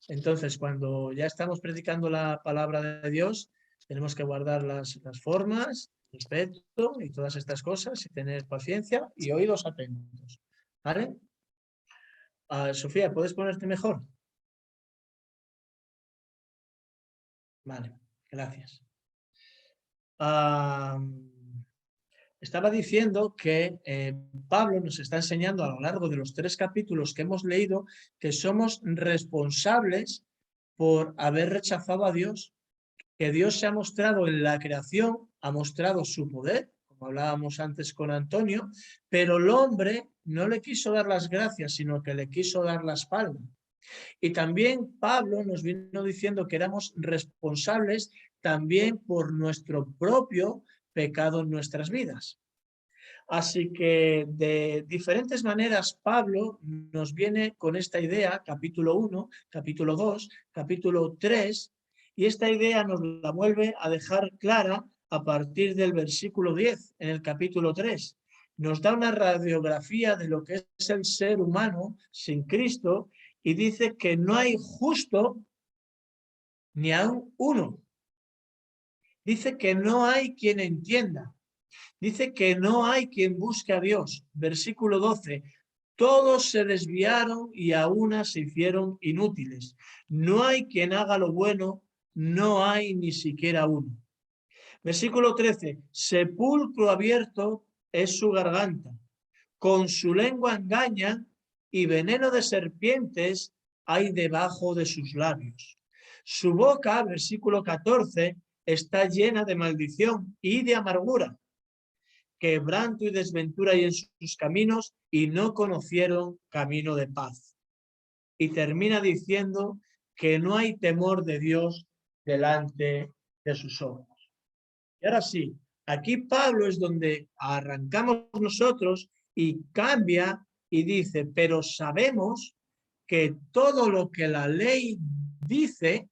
Entonces, cuando ya estamos predicando la palabra de Dios, tenemos que guardar las formas, respeto y todas estas cosas y tener paciencia y oídos atentos, ¿vale? Sofía, ¿puedes ponerte mejor? Vale, gracias. Estaba diciendo que Pablo nos está enseñando a lo largo de los 3 capítulos que hemos leído que somos responsables por haber rechazado a Dios, que Dios se ha mostrado en la creación, ha mostrado su poder, como hablábamos antes con Antonio, pero el hombre no le quiso dar las gracias, sino que le quiso dar la espalda. Y también Pablo nos vino diciendo que éramos responsables también por nuestro propio pecado en nuestras vidas. Así que de diferentes maneras Pablo nos viene con esta idea, capítulo 1, capítulo 2, capítulo 3, y esta idea nos la vuelve a dejar clara a partir del versículo 10, en el capítulo 3. Nos da una radiografía de lo que es el ser humano sin Cristo y dice que no hay justo ni aún uno. Dice que no hay quien entienda. Dice que no hay quien busque a Dios. Versículo 12. Todos se desviaron y a una se hicieron inútiles. No hay quien haga lo bueno, no hay ni siquiera uno. Versículo 13. Sepulcro abierto es su garganta. Con su lengua engañan y veneno de serpientes hay debajo de sus labios. Su boca, versículo 14, está llena de maldición y de amargura. Quebranto y desventura hay en sus caminos y no conocieron camino de paz. Y termina diciendo que no hay temor de Dios delante de sus ojos. Y ahora sí, aquí Pablo es donde arrancamos nosotros y cambia y dice, pero sabemos que todo lo que la ley dice,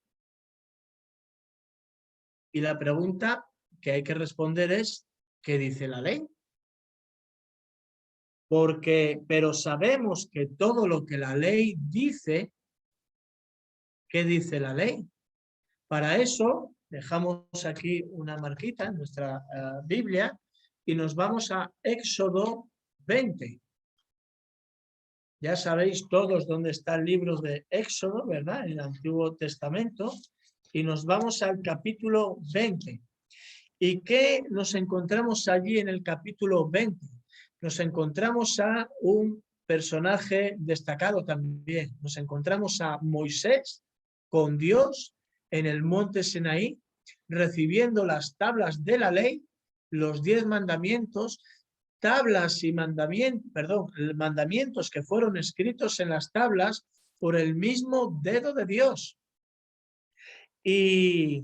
y la pregunta que hay que responder es, ¿qué dice la ley? Pero sabemos que todo lo que la ley dice, ¿qué dice la ley? Para eso dejamos aquí una marquita en nuestra Biblia y nos vamos a Éxodo 20. Ya sabéis todos dónde está el libro de Éxodo, ¿verdad? En el Antiguo Testamento. Y nos vamos al capítulo 20. ¿Y qué nos encontramos allí en el capítulo 20? Nos encontramos a un personaje destacado también. Nos encontramos a Moisés con Dios en el monte Sinaí, recibiendo las tablas de la ley, los 10 mandamientos, tablas y mandamientos que fueron escritos en las tablas por el mismo dedo de Dios. Y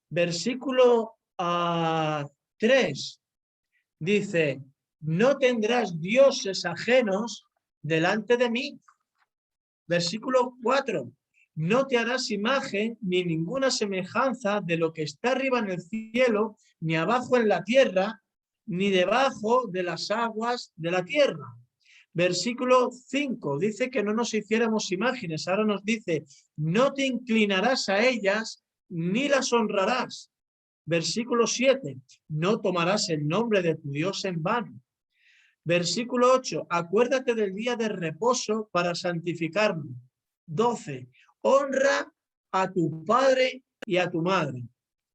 versículo 3 dice, no tendrás dioses ajenos delante de mí. Versículo 4, no te harás imagen ni ninguna semejanza de lo que está arriba en el cielo, ni abajo en la tierra, ni debajo de las aguas de la tierra. Versículo 5 dice que no nos hiciéramos imágenes. Ahora nos dice, no te inclinarás a ellas ni las honrarás. Versículo 7, no tomarás el nombre de tu Dios en vano. Versículo 8, acuérdate del día de reposo para santificarlo. 12, honra a tu padre y a tu madre.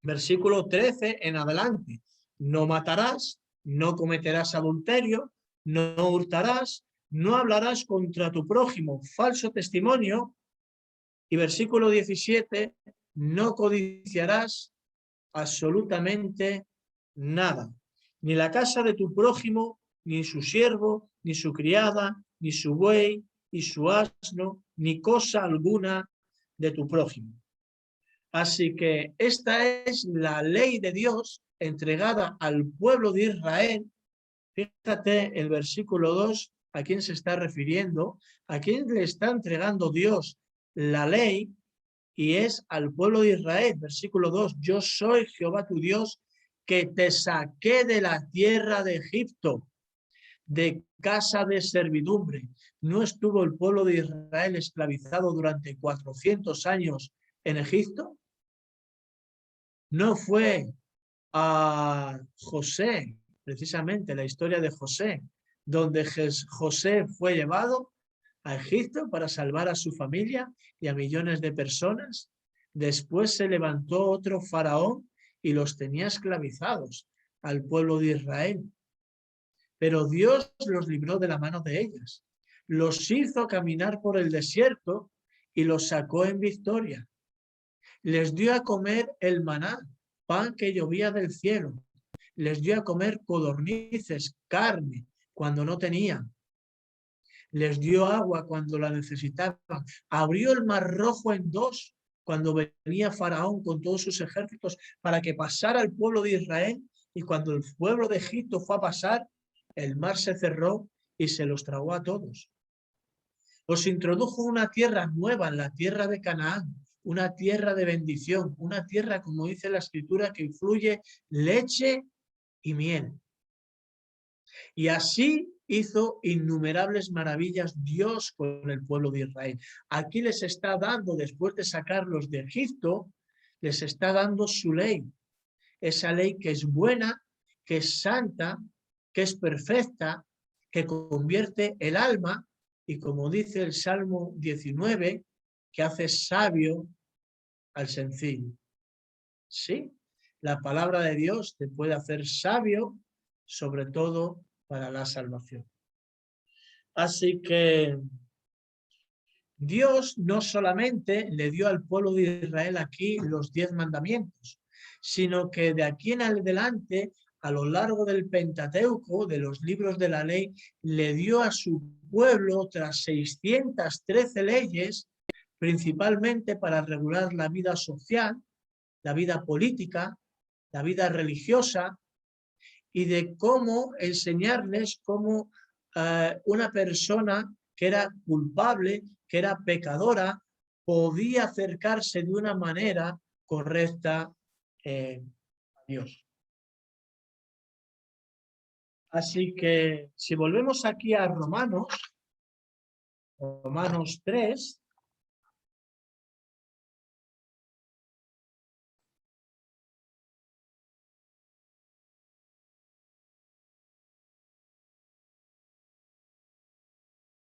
Versículo 13 en adelante, no matarás, no cometerás adulterio, no hurtarás, no hablarás contra tu prójimo falso testimonio. Y versículo 17, no codiciarás absolutamente nada, ni la casa de tu prójimo, ni su siervo, ni su criada, ni su buey, ni su asno, ni cosa alguna de tu prójimo. Así que esta es la ley de Dios entregada al pueblo de Israel. Fíjate el versículo 2, ¿a quién se está refiriendo? ¿A quién le está entregando Dios la ley? Y es al pueblo de Israel. Versículo 2, yo soy Jehová tu Dios, que te saqué de la tierra de Egipto, de casa de servidumbre. ¿No estuvo el pueblo de Israel esclavizado durante 400 años en Egipto? ¿No fue a José, precisamente la historia de José, donde José fue llevado a Egipto para salvar a su familia y a millones de personas? Después se levantó otro faraón y los tenía esclavizados al pueblo de Israel. Pero Dios los libró de la mano de ellas. Los hizo caminar por el desierto y los sacó en victoria. Les dio a comer el maná, pan que llovía del cielo. Les dio a comer codornices, carne, cuando no tenían. Les dio agua cuando la necesitaban. Abrió el mar rojo en dos cuando venía Faraón con todos sus ejércitos para que pasara el pueblo de Israel. Y cuando el pueblo de Egipto fue a pasar, el mar se cerró y se los tragó a todos. Os introdujo una tierra nueva, en la tierra de Canaán, una tierra de bendición, una tierra, como dice la Escritura, que fluye leche y miel. Y así hizo innumerables maravillas Dios con el pueblo de Israel. Aquí les está dando, después de sacarlos de Egipto, les está dando su ley. Esa ley que es buena, que es santa, que es perfecta, que convierte el alma y, como dice el Salmo 19, que hace sabio al sencillo. Sí, la palabra de Dios te puede hacer sabio, sobre todo para la salvación. Así que Dios no solamente le dio al pueblo de Israel aquí los 10 mandamientos, sino que de aquí en adelante, a lo largo del Pentateuco, de los libros de la ley, le dio a su pueblo otras 613 leyes, principalmente para regular la vida social, la vida política, la vida religiosa, y de cómo enseñarles cómo una persona que era culpable, que era pecadora, podía acercarse de una manera correcta a Dios. Así que si volvemos aquí a Romanos 3,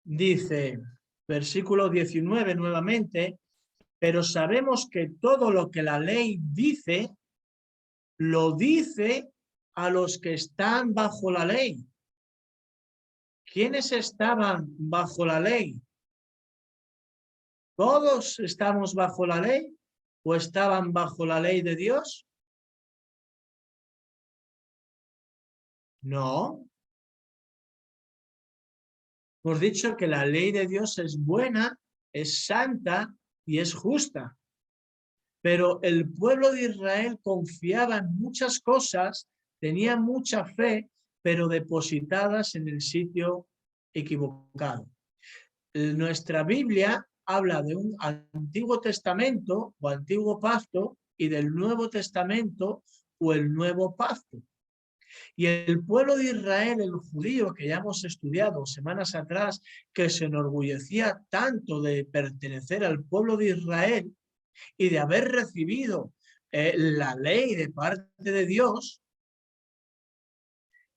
dice, versículo 19 nuevamente, pero sabemos que todo lo que la ley dice, lo dice a los que están bajo la ley. ¿Quiénes estaban bajo la ley? ¿Todos estamos bajo la ley o estaban bajo la ley de Dios? No. Hemos dicho que la ley de Dios es buena, es santa y es justa. Pero el pueblo de Israel confiaba en muchas cosas, tenía mucha fe, pero depositadas en el sitio equivocado. Nuestra Biblia habla de un Antiguo Testamento o Antiguo Pacto y del Nuevo Testamento o el Nuevo Pacto. Y el pueblo de Israel, el judío, que ya hemos estudiado semanas atrás, que se enorgullecía tanto de pertenecer al pueblo de Israel y de haber recibido la ley de parte de Dios,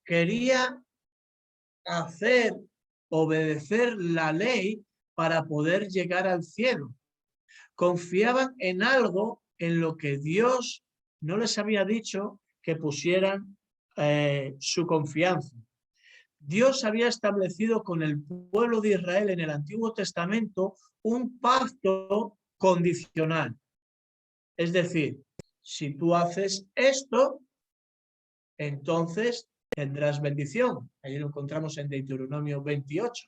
quería obedecer la ley para poder llegar al cielo. Confiaban en algo en lo que Dios no les había dicho que pusieran su confianza. Dios había establecido con el pueblo de Israel en el Antiguo Testamento un pacto condicional. Es decir, si tú haces esto, entonces tendrás bendición. Ahí lo encontramos en Deuteronomio 28.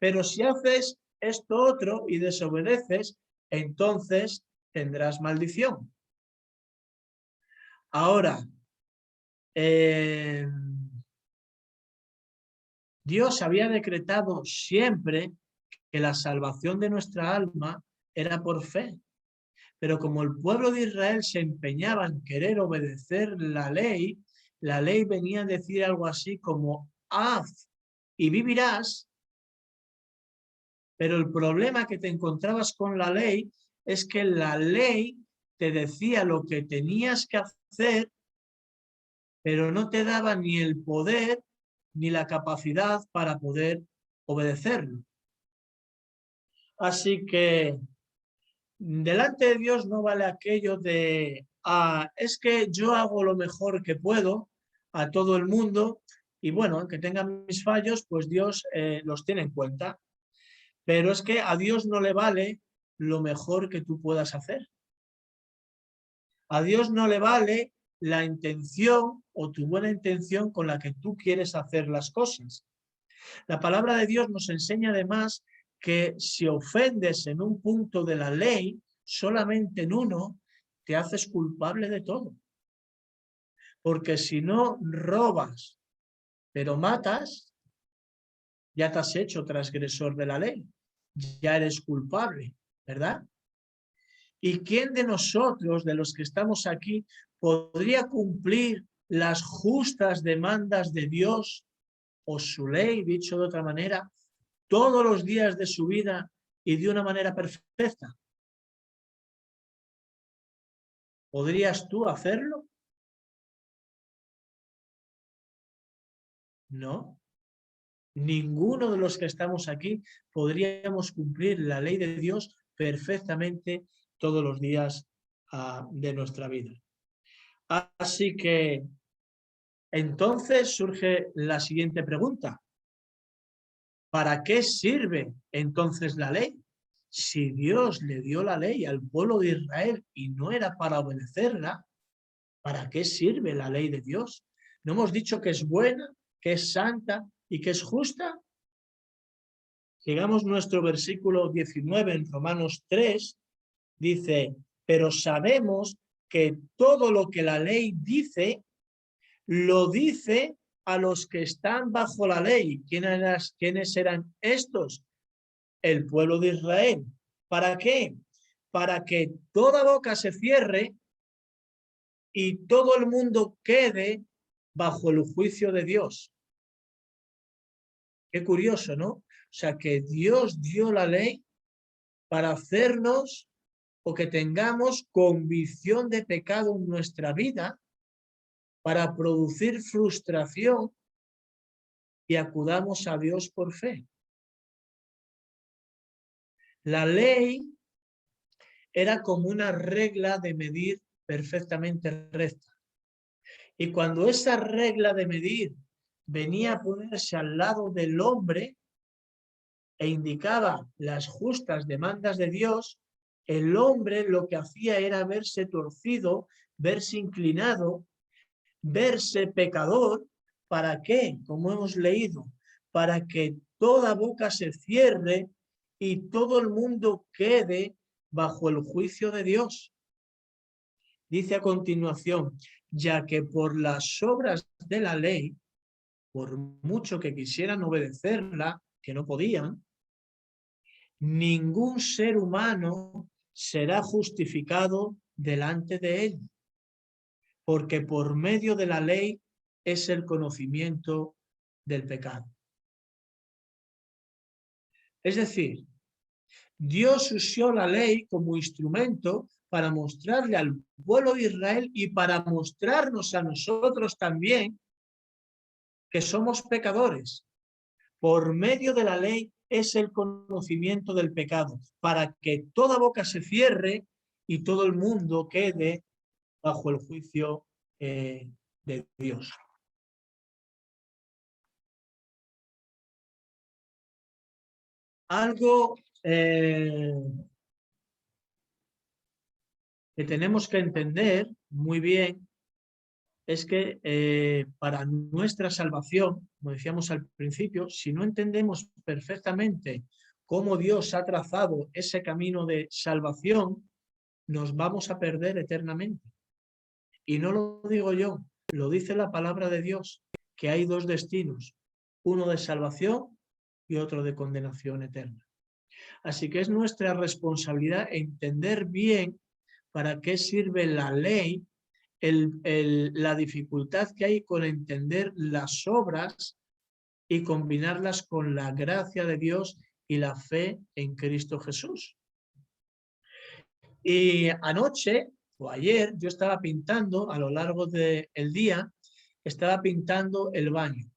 Pero si haces esto otro y desobedeces, entonces tendrás maldición. Ahora, Dios había decretado siempre que la salvación de nuestra alma era por fe. Pero como el pueblo de Israel se empeñaba en querer obedecer la ley venía a decir algo así como haz y vivirás. Pero el problema que te encontrabas con la ley es que la ley te decía lo que tenías que hacer, pero no te daba ni el poder ni la capacidad para poder obedecerlo. Así que delante de Dios no vale aquello de, es que yo hago lo mejor que puedo a todo el mundo y bueno, aunque tengan mis fallos, pues Dios los tiene en cuenta. Pero es que a Dios no le vale lo mejor que tú puedas hacer. A Dios no le vale la intención o tu buena intención con la que tú quieres hacer las cosas. La palabra de Dios nos enseña además que si ofendes en un punto de la ley, solamente en uno, te haces culpable de todo. Porque si no robas, pero matas, ya te has hecho transgresor de la ley. Ya eres culpable, ¿verdad? ¿Y quién de nosotros, de los que estamos aquí, podría cumplir las justas demandas de Dios o su ley, dicho de otra manera, todos los días de su vida y de una manera perfecta? ¿Podrías tú hacerlo? No. Ninguno de los que estamos aquí podríamos cumplir la ley de Dios perfectamente todos los días de nuestra vida. Así que entonces surge la siguiente pregunta. ¿Para qué sirve entonces la ley? Si Dios le dio la ley al pueblo de Israel y no era para obedecerla, ¿para qué sirve la ley de Dios? ¿No hemos dicho que es buena, que es santa y que es justa? Llegamos nuestro versículo 19 en Romanos 3, dice, pero sabemos que todo lo que la ley dice, lo dice a los que están bajo la ley. ¿Quiénes eran estos? El pueblo de Israel. ¿Para qué? Para que toda boca se cierre y todo el mundo quede bajo el juicio de Dios. Qué curioso, ¿no? O sea, que Dios dio la ley para hacernos o que tengamos convicción de pecado en nuestra vida, para producir frustración y acudamos a Dios por fe. La ley era como una regla de medir perfectamente recta. Y cuando esa regla de medir venía a ponerse al lado del hombre e indicaba las justas demandas de Dios, el hombre lo que hacía era verse torcido, verse inclinado, verse pecador. ¿Para qué? Como hemos leído, para que toda boca se cierre y todo el mundo quede bajo el juicio de Dios. dice a continuación, ya que por las obras de la ley, por mucho que quisieran obedecerla, que no podían, ningún ser humano será justificado delante de él, porque por medio de la ley es el conocimiento del pecado. Es decir, Dios usó la ley como instrumento para mostrarle al pueblo de Israel y para mostrarnos a nosotros también que somos pecadores. Por medio de la ley es el conocimiento del pecado, para que toda boca se cierre y todo el mundo quede bajo el juicio de Dios. Algo que tenemos que entender muy bien es que para nuestra salvación, como decíamos al principio, si no entendemos perfectamente cómo Dios ha trazado ese camino de salvación, nos vamos a perder eternamente. Y no lo digo yo, lo dice la palabra de Dios, que hay dos destinos, uno de salvación y otro de condenación eterna. Así que es nuestra responsabilidad entender bien para qué sirve la ley, la dificultad que hay con entender las obras y combinarlas con la gracia de Dios y la fe en Cristo Jesús. Y anoche o ayer yo estaba pintando, a lo largo del día, estaba pintando el baño.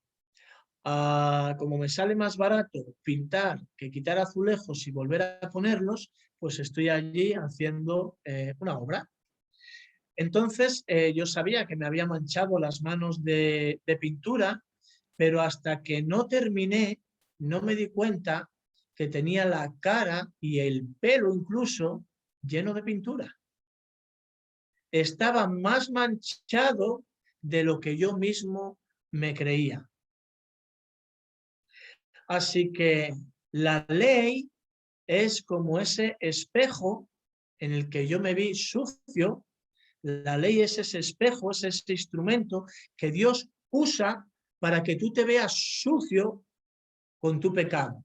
Como me sale más barato pintar que quitar azulejos y volver a ponerlos, pues estoy allí haciendo una obra. Entonces yo sabía que me había manchado las manos de pintura, pero hasta que no terminé no me di cuenta que tenía la cara y el pelo incluso lleno de pintura. Estaba más manchado de lo que yo mismo me creía. Así que la ley es como ese espejo en el que yo me vi sucio. La ley es ese espejo, es ese instrumento que Dios usa para que tú te veas sucio con tu pecado.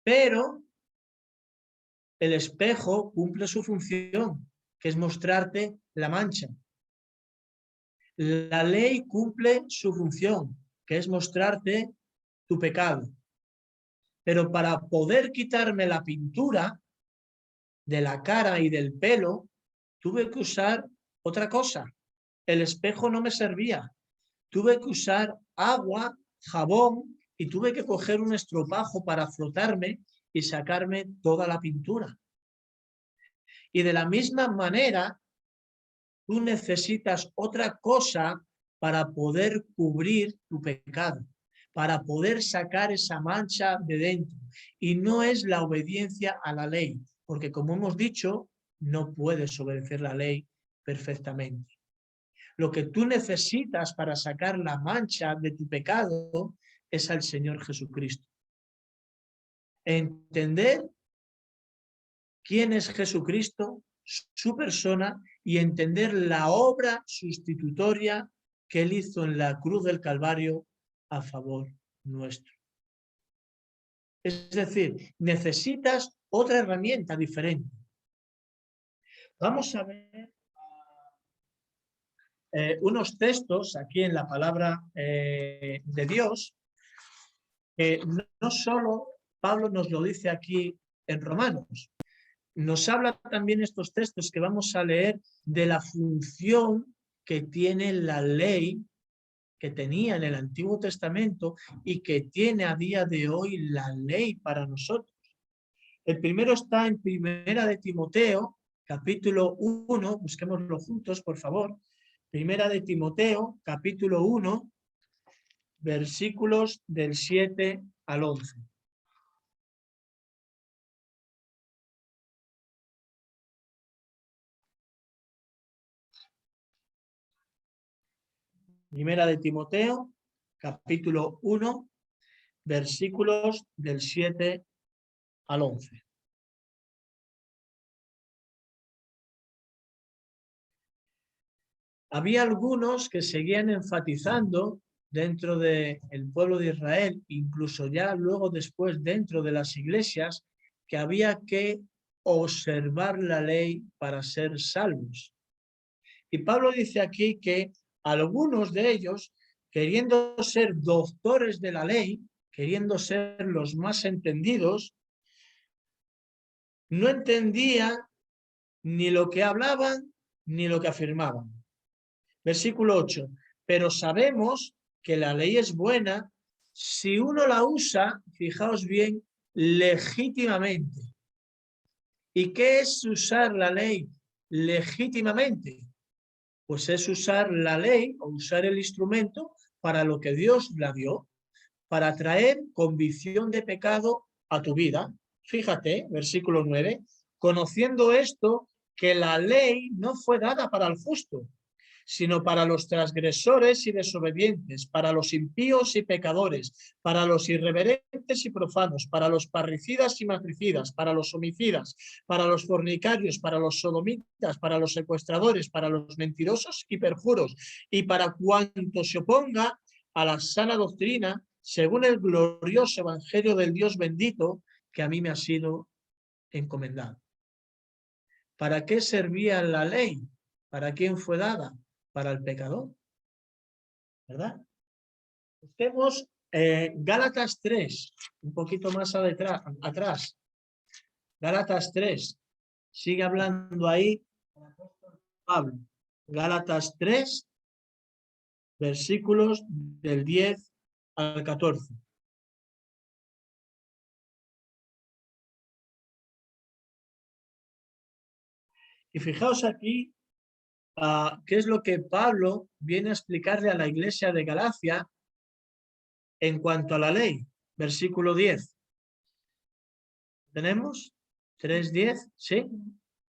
Pero el espejo cumple su función, que es mostrarte la mancha. La ley cumple su función, que es mostrarte tu pecado. Pero para poder quitarme la pintura de la cara y del pelo, tuve que usar otra cosa. El espejo no me servía. Tuve que usar agua, jabón y tuve que coger un estropajo para frotarme y sacarme toda la pintura. Y de la misma manera, tú necesitas otra cosa para poder cubrir tu pecado, para poder sacar esa mancha de dentro. Y no es la obediencia a la ley, porque como hemos dicho, no puedes obedecer la ley perfectamente. Lo que tú necesitas para sacar la mancha de tu pecado es al Señor Jesucristo. Entender quién es Jesucristo, su persona, y entender la obra sustitutoria que Él hizo en la cruz del Calvario a favor nuestro. Es decir, necesitas otra herramienta diferente. Vamos a ver unos textos aquí en la palabra de Dios, que no solo Pablo nos lo dice aquí en Romanos, nos habla también estos textos que vamos a leer de la función que tiene la ley, que tenía en el Antiguo Testamento y que tiene a día de hoy la ley para nosotros. El primero está en Primera de Timoteo, capítulo 1, busquémoslo juntos, por favor. Primera de Timoteo, capítulo 1, versículos del 7 al 11. Primera de Timoteo, capítulo 1, versículos del 7 al 11. había algunos que seguían enfatizando dentro del pueblo de Israel, incluso ya luego después dentro de las iglesias, que había que observar la ley para ser salvos. Y Pablo dice aquí que algunos de ellos, queriendo ser doctores de la ley, queriendo ser los más entendidos, no entendían ni lo que hablaban ni lo que afirmaban. Versículo 8. Pero sabemos que la ley es buena si uno la usa, fijaos bien, legítimamente. ¿Y qué es usar la ley legítimamente? Pues es usar la ley o usar el instrumento para lo que Dios la dio, para traer convicción de pecado a tu vida. Fíjate, versículo 9, conociendo esto, que la ley no fue dada para el justo, sino para los transgresores y desobedientes, para los impíos y pecadores, para los irreverentes y profanos, para los parricidas y matricidas, para los homicidas, para los fornicarios, para los sodomitas, para los secuestradores, para los mentirosos y perjuros, y para cuanto se oponga a la sana doctrina, según el glorioso evangelio del Dios bendito, que a mí me ha sido encomendado. ¿Para qué servía la ley? ¿Para quién fue dada? Para el pecador, ¿verdad? Busquemos Gálatas 3, un poquito más atrás. Gálatas 3, sigue hablando ahí Pablo. Gálatas 3, versículos del 10 al 14. Y fijaos aquí qué es lo que Pablo viene a explicarle a la iglesia de Galacia en cuanto a la ley. Versículo 10. ¿Tenemos? 3:10, ¿sí?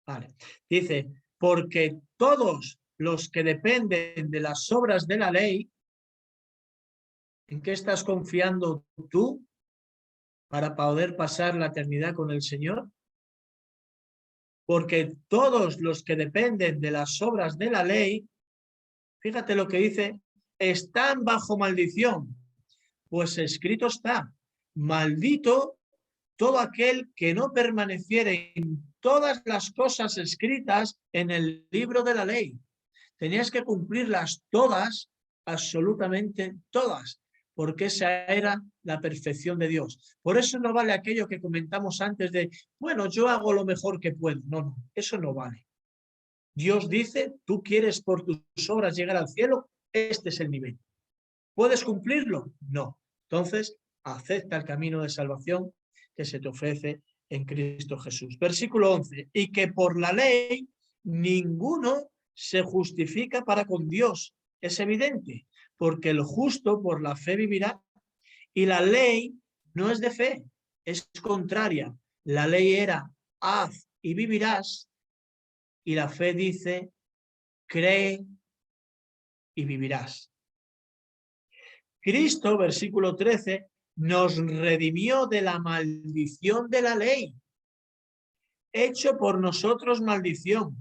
Vale. Dice, porque todos los que dependen de las obras de la ley, ¿en qué estás confiando tú para poder pasar la eternidad con el Señor? Porque todos los que dependen de las obras de la ley, fíjate lo que dice, están bajo maldición. Pues escrito está, maldito todo aquel que no permaneciere en todas las cosas escritas en el libro de la ley. Tenías que cumplirlas todas, absolutamente todas, porque esa era la perfección de Dios. Por eso no vale aquello que comentamos antes de, bueno, yo hago lo mejor que puedo. No, eso no vale. Dios dice, tú quieres por tus obras llegar al cielo, este es el nivel. ¿Puedes cumplirlo? No. Entonces, acepta el camino de salvación que se te ofrece en Cristo Jesús. Versículo 11. Y que por la ley ninguno se justifica para con Dios. Es evidente, porque el justo por la fe vivirá. Y la ley no es de fe, es contraria. La ley era, haz y vivirás. Y la fe dice, cree y vivirás. Cristo, versículo 13, nos redimió de la maldición de la ley, hecho por nosotros maldición,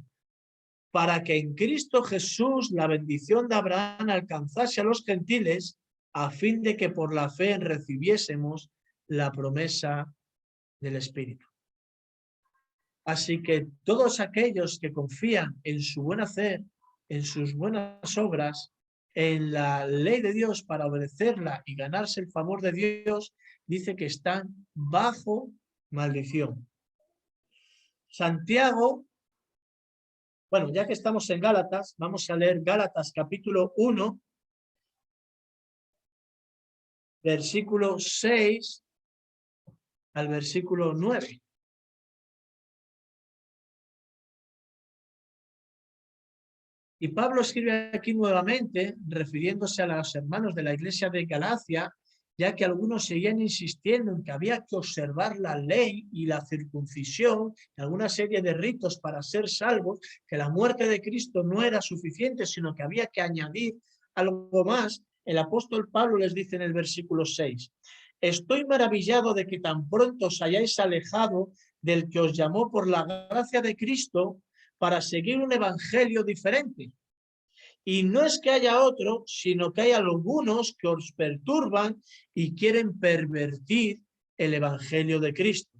para que en Cristo Jesús la bendición de Abraham alcanzase a los gentiles, a fin de que por la fe recibiésemos la promesa del Espíritu. Así que todos aquellos que confían en su buen hacer, en sus buenas obras, en la ley de Dios para obedecerla y ganarse el favor de Dios, dice que están bajo maldición. Santiago, bueno, ya que estamos en Gálatas, vamos a leer Gálatas capítulo 1, versículo 6 al versículo 9. Y Pablo escribe aquí nuevamente, refiriéndose a los hermanos de la iglesia de Galacia, ya que algunos seguían insistiendo en que había que observar la ley y la circuncisión, alguna serie de ritos para ser salvos, que la muerte de Cristo no era suficiente, sino que había que añadir algo más. El apóstol Pablo les dice en el versículo 6, estoy maravillado de que tan pronto os hayáis alejado del que os llamó por la gracia de Cristo para seguir un evangelio diferente. Y no es que haya otro, sino que hay algunos que os perturban y quieren pervertir el evangelio de Cristo.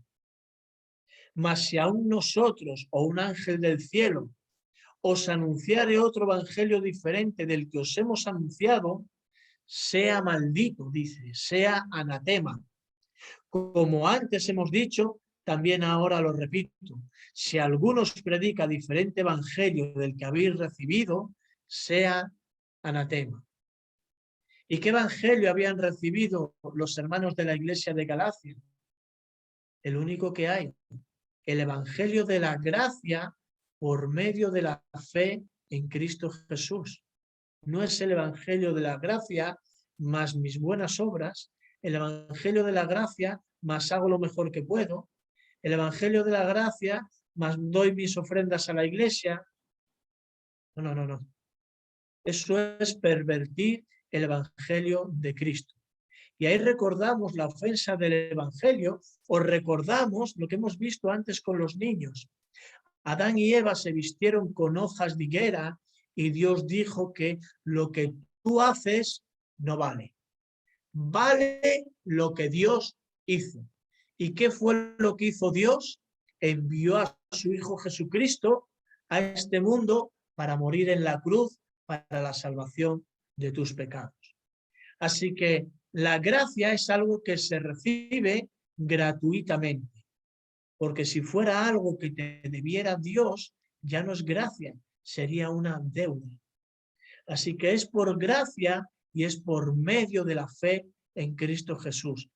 Mas si aún nosotros o un ángel del cielo os anunciare otro evangelio diferente del que os hemos anunciado, sea maldito, dice, sea anatema. Como antes hemos dicho, también ahora lo repito, si alguno os predica diferente evangelio del que habéis recibido, sea anatema. ¿Y qué evangelio habían recibido los hermanos de la iglesia de Galacia? El único que hay, el evangelio de la gracia por medio de la fe en Cristo Jesús. No es el evangelio de la gracia más mis buenas obras, el evangelio de la gracia más hago lo mejor que puedo, el evangelio de la gracia más doy mis ofrendas a la iglesia. No. Eso es pervertir el evangelio de Cristo. Y ahí recordamos la ofensa del evangelio, o recordamos lo que hemos visto antes con los niños. Adán y Eva se vistieron con hojas de higuera y Dios dijo que lo que tú haces no vale. Vale lo que Dios hizo. ¿Y qué fue lo que hizo Dios? Envió a su Hijo Jesucristo a este mundo para morir en la cruz para la salvación de tus pecados. Así que la gracia es algo que se recibe gratuitamente. Porque si fuera algo que te debiera Dios, ya no es gracia, sería una deuda. Así que es por gracia y es por medio de la fe en Cristo Jesús.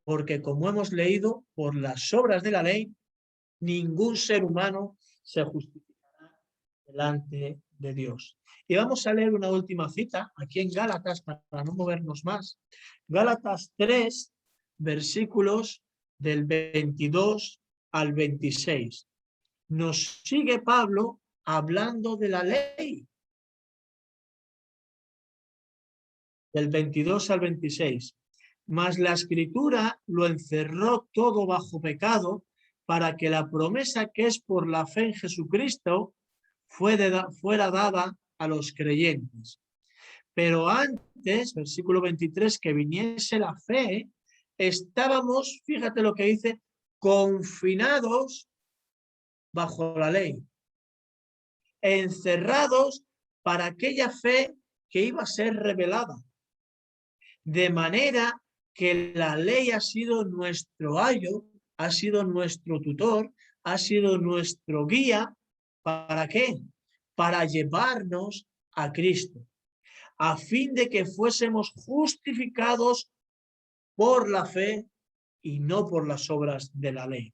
Porque como hemos leído, por las obras de la ley, ningún ser humano se justificará delante de Dios. Y vamos a leer una última cita, aquí en Gálatas, para no movernos más. Gálatas 3, versículos del 22 al 26. Nos sigue Pablo hablando de la ley. Del 22 al 26. Mas la Escritura lo encerró todo bajo pecado, para que la promesa que es por la fe en Jesucristo fuera dada a los creyentes. Pero antes, versículo 23, que viniese la fe, estábamos, fíjate lo que dice, confinados bajo la ley, encerrados para aquella fe que iba a ser revelada. De manera que la ley ha sido nuestro ayo, ha sido nuestro tutor, ha sido nuestro guía. ¿Para qué? Para llevarnos a Cristo, a fin de que fuésemos justificados por la fe y no por las obras de la ley.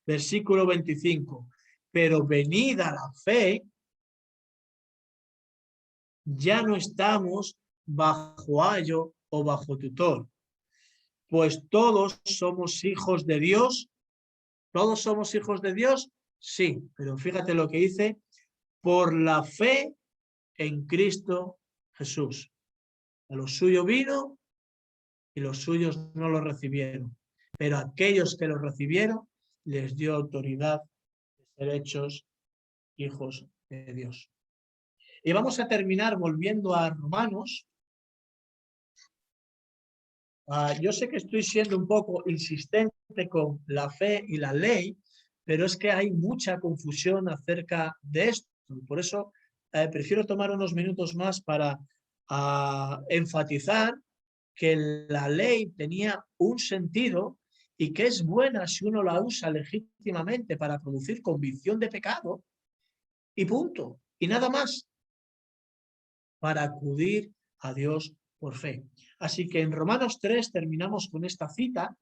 Versículo 25. Pero venida la fe, ya no estamos bajo ayo o bajo tutor, pues todos somos hijos de Dios. ¿Todos somos hijos de Dios? Sí, pero fíjate lo que dice, por la fe en Cristo Jesús. A los suyos vino y los suyos no lo recibieron, pero a aquellos que lo recibieron les dio autoridad de ser hechos hijos de Dios. Y vamos a terminar volviendo a Romanos. Yo sé que estoy siendo un poco insistente con la fe y la ley, pero es que hay mucha confusión acerca de esto. Por eso prefiero tomar unos minutos más para enfatizar que la ley tenía un sentido y que es buena si uno la usa legítimamente para producir convicción de pecado y punto, y nada más, para acudir a Dios por fe. Así que en Romanos 3 terminamos con esta cita,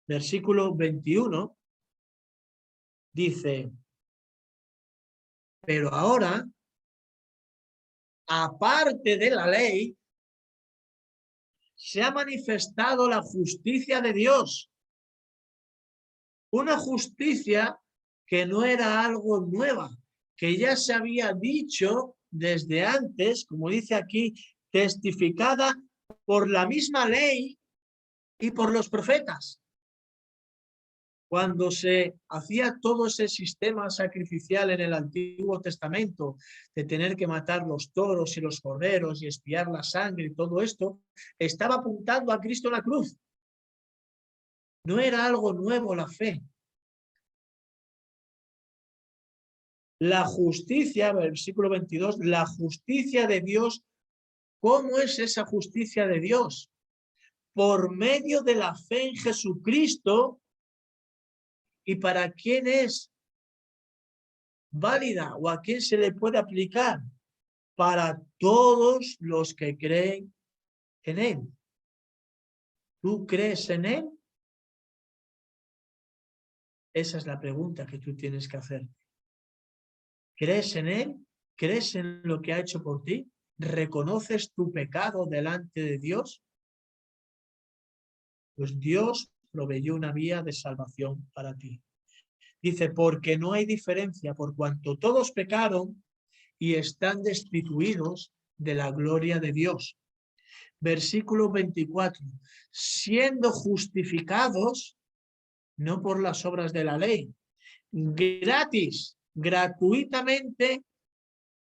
versículo 21, dice, pero ahora, aparte de la ley, se ha manifestado la justicia de Dios. Una justicia que no era algo nueva, que ya se había dicho desde antes, como dice aquí, testificada por la misma ley y por los profetas. Cuando se hacía todo ese sistema sacrificial en el Antiguo Testamento, de tener que matar los toros y los corderos y expiar la sangre y todo esto, estaba apuntando a Cristo en la cruz. No era algo nuevo la fe. La justicia, versículo 22, la justicia de Dios. ¿Cómo es esa justicia de Dios? Por medio de la fe en Jesucristo. ¿Y para quién es válida o a quién se le puede aplicar? Para todos los que creen en Él. ¿Tú crees en Él? Esa es la pregunta que tú tienes que hacer. ¿Crees en Él? ¿Crees en lo que ha hecho por ti? ¿Reconoces tu pecado delante de Dios? Pues Dios proveyó una vía de salvación para ti. Dice, porque no hay diferencia, por cuanto todos pecaron y están destituidos de la gloria de Dios. Versículo 24, siendo justificados, no por las obras de la ley, gratis, gratuitamente,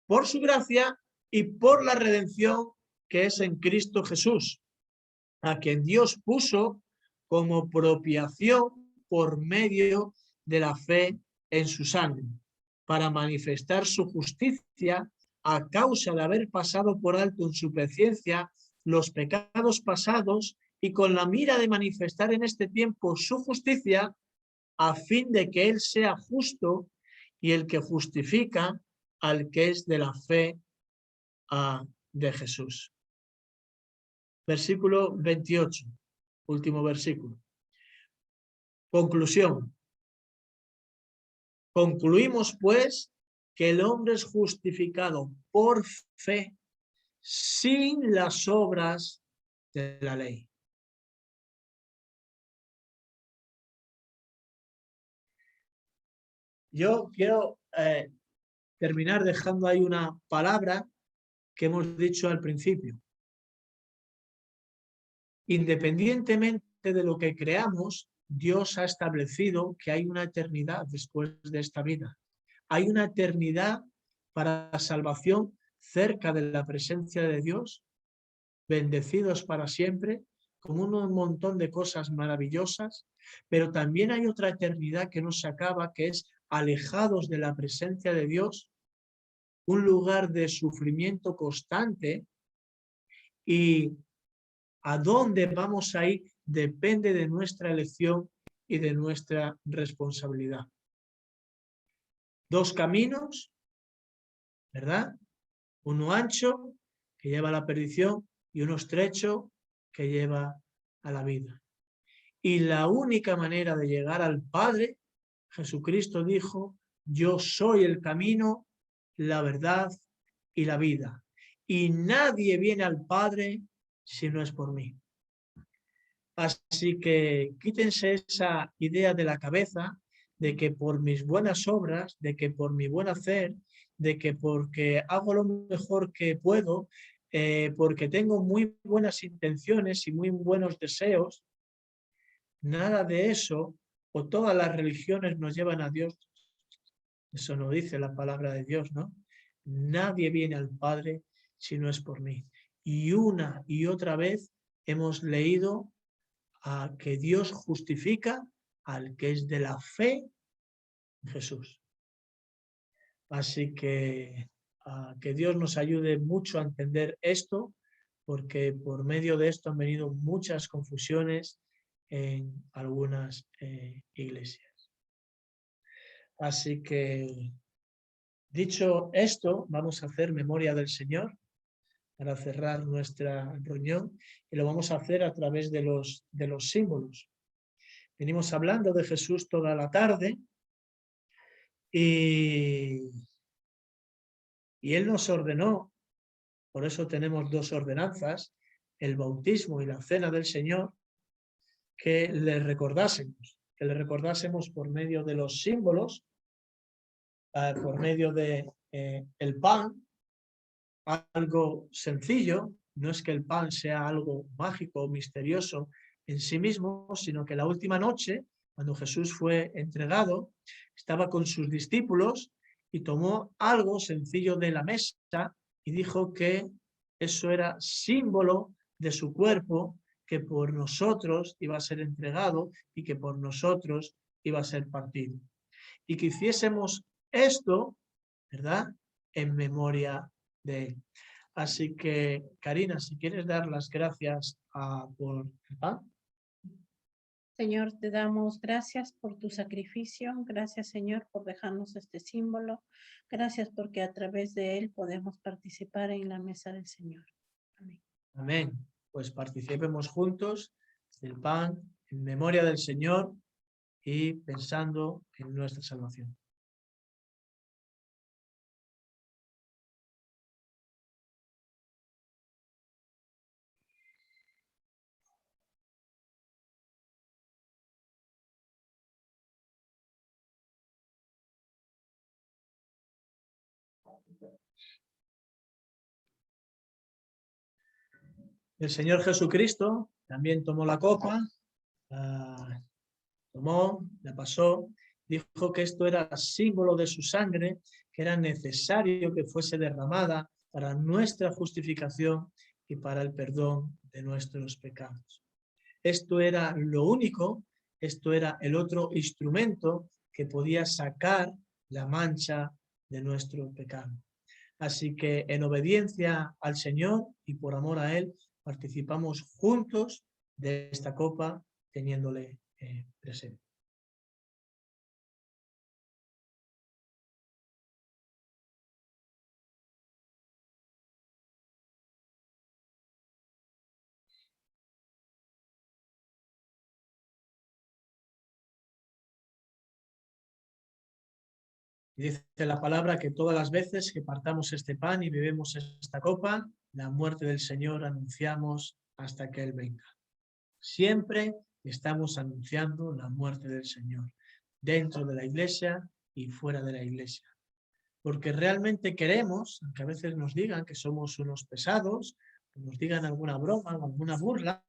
por su gracia y por la redención que es en Cristo Jesús, a quien Dios puso como propiciación por medio de la fe en su sangre, para manifestar su justicia a causa de haber pasado por alto en su paciencia los pecados pasados y con la mira de manifestar en este tiempo su justicia, a fin de que Él sea justo y el que justifica al que es de la fe de Jesús. Versículo 28, último versículo. Conclusión. Concluimos, pues, que el hombre es justificado por fe sin las obras de la ley. Yo quiero terminar dejando ahí una palabra que hemos dicho al principio. Independientemente de lo que creamos, Dios ha establecido que hay una eternidad después de esta vida. Hay una eternidad para la salvación cerca de la presencia de Dios, bendecidos para siempre, con un montón de cosas maravillosas, pero también hay otra eternidad que no se acaba, que es alejados de la presencia de Dios, un lugar de sufrimiento constante, y a dónde vamos a ir depende de nuestra elección y de nuestra responsabilidad. Dos caminos, ¿verdad? Uno ancho, que lleva a la perdición, y uno estrecho, que lleva a la vida. Y la única manera de llegar al Padre, Jesucristo dijo, yo soy el camino, la verdad y la vida. Y nadie viene al Padre si no es por mí. Así que quítense esa idea de la cabeza de que por mis buenas obras, de que por mi buen hacer, de que porque hago lo mejor que puedo, porque tengo muy buenas intenciones y muy buenos deseos, nada de eso, o todas las religiones nos llevan a Dios. Eso no dice la palabra de Dios, ¿no? Nadie viene al Padre si no es por mí. Y una y otra vez hemos leído a que Dios justifica al que es de la fe en Jesús. Así que Dios nos ayude mucho a entender esto, porque por medio de esto han venido muchas confusiones en algunas iglesias. Así que, dicho esto, vamos a hacer memoria del Señor para cerrar nuestra reunión, y lo vamos a hacer a través de los símbolos. Venimos hablando de Jesús toda la tarde y Él nos ordenó, por eso tenemos dos ordenanzas, el bautismo y la cena del Señor, que le recordásemos por medio de los símbolos, por medio de el pan, algo sencillo. No es que el pan sea algo mágico o misterioso en sí mismo, sino que la última noche cuando Jesús fue entregado, estaba con sus discípulos y tomó algo sencillo de la mesa y dijo que eso era símbolo de su cuerpo, que por nosotros iba a ser entregado y que por nosotros iba a ser partido. Y que hiciésemos esto, ¿verdad?, en memoria de él. Así que, Karina, si quieres dar las gracias por el pan. Señor, te damos gracias por tu sacrificio. Gracias, Señor, por dejarnos este símbolo. Gracias porque a través de él podemos participar en la mesa del Señor. Amén. Amén. Pues participemos juntos del pan en memoria del Señor y pensando en nuestra salvación. El Señor Jesucristo también tomó la copa, la pasó, dijo que esto era símbolo de su sangre, que era necesario que fuese derramada para nuestra justificación y para el perdón de nuestros pecados. Esto era lo único, esto era el otro instrumento que podía sacar la mancha de nuestro pecado. Así que en obediencia al Señor y por amor a Él, participamos juntos de esta copa teniéndole presente. Dice la palabra que todas las veces que partamos este pan y bebemos esta copa, la muerte del Señor anunciamos hasta que Él venga. Siempre estamos anunciando la muerte del Señor, dentro de la iglesia y fuera de la iglesia. Porque realmente queremos, aunque a veces nos digan que somos unos pesados, nos digan alguna broma o alguna burla,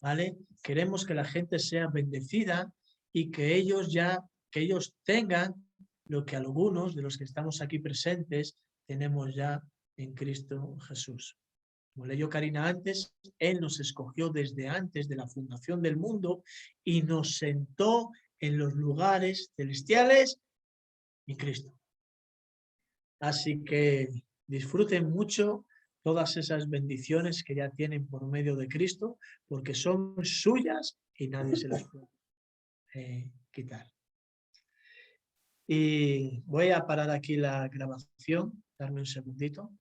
¿vale? Queremos que la gente sea bendecida y que ellos tengan lo que algunos de los que estamos aquí presentes tenemos ya en Cristo Jesús. Como leyó Karina antes, Él nos escogió desde antes de la fundación del mundo y nos sentó en los lugares celestiales en Cristo. Así que disfruten mucho todas esas bendiciones que ya tienen por medio de Cristo, porque son suyas y nadie se las puede quitar. Y voy a parar aquí la grabación, darme un segundito.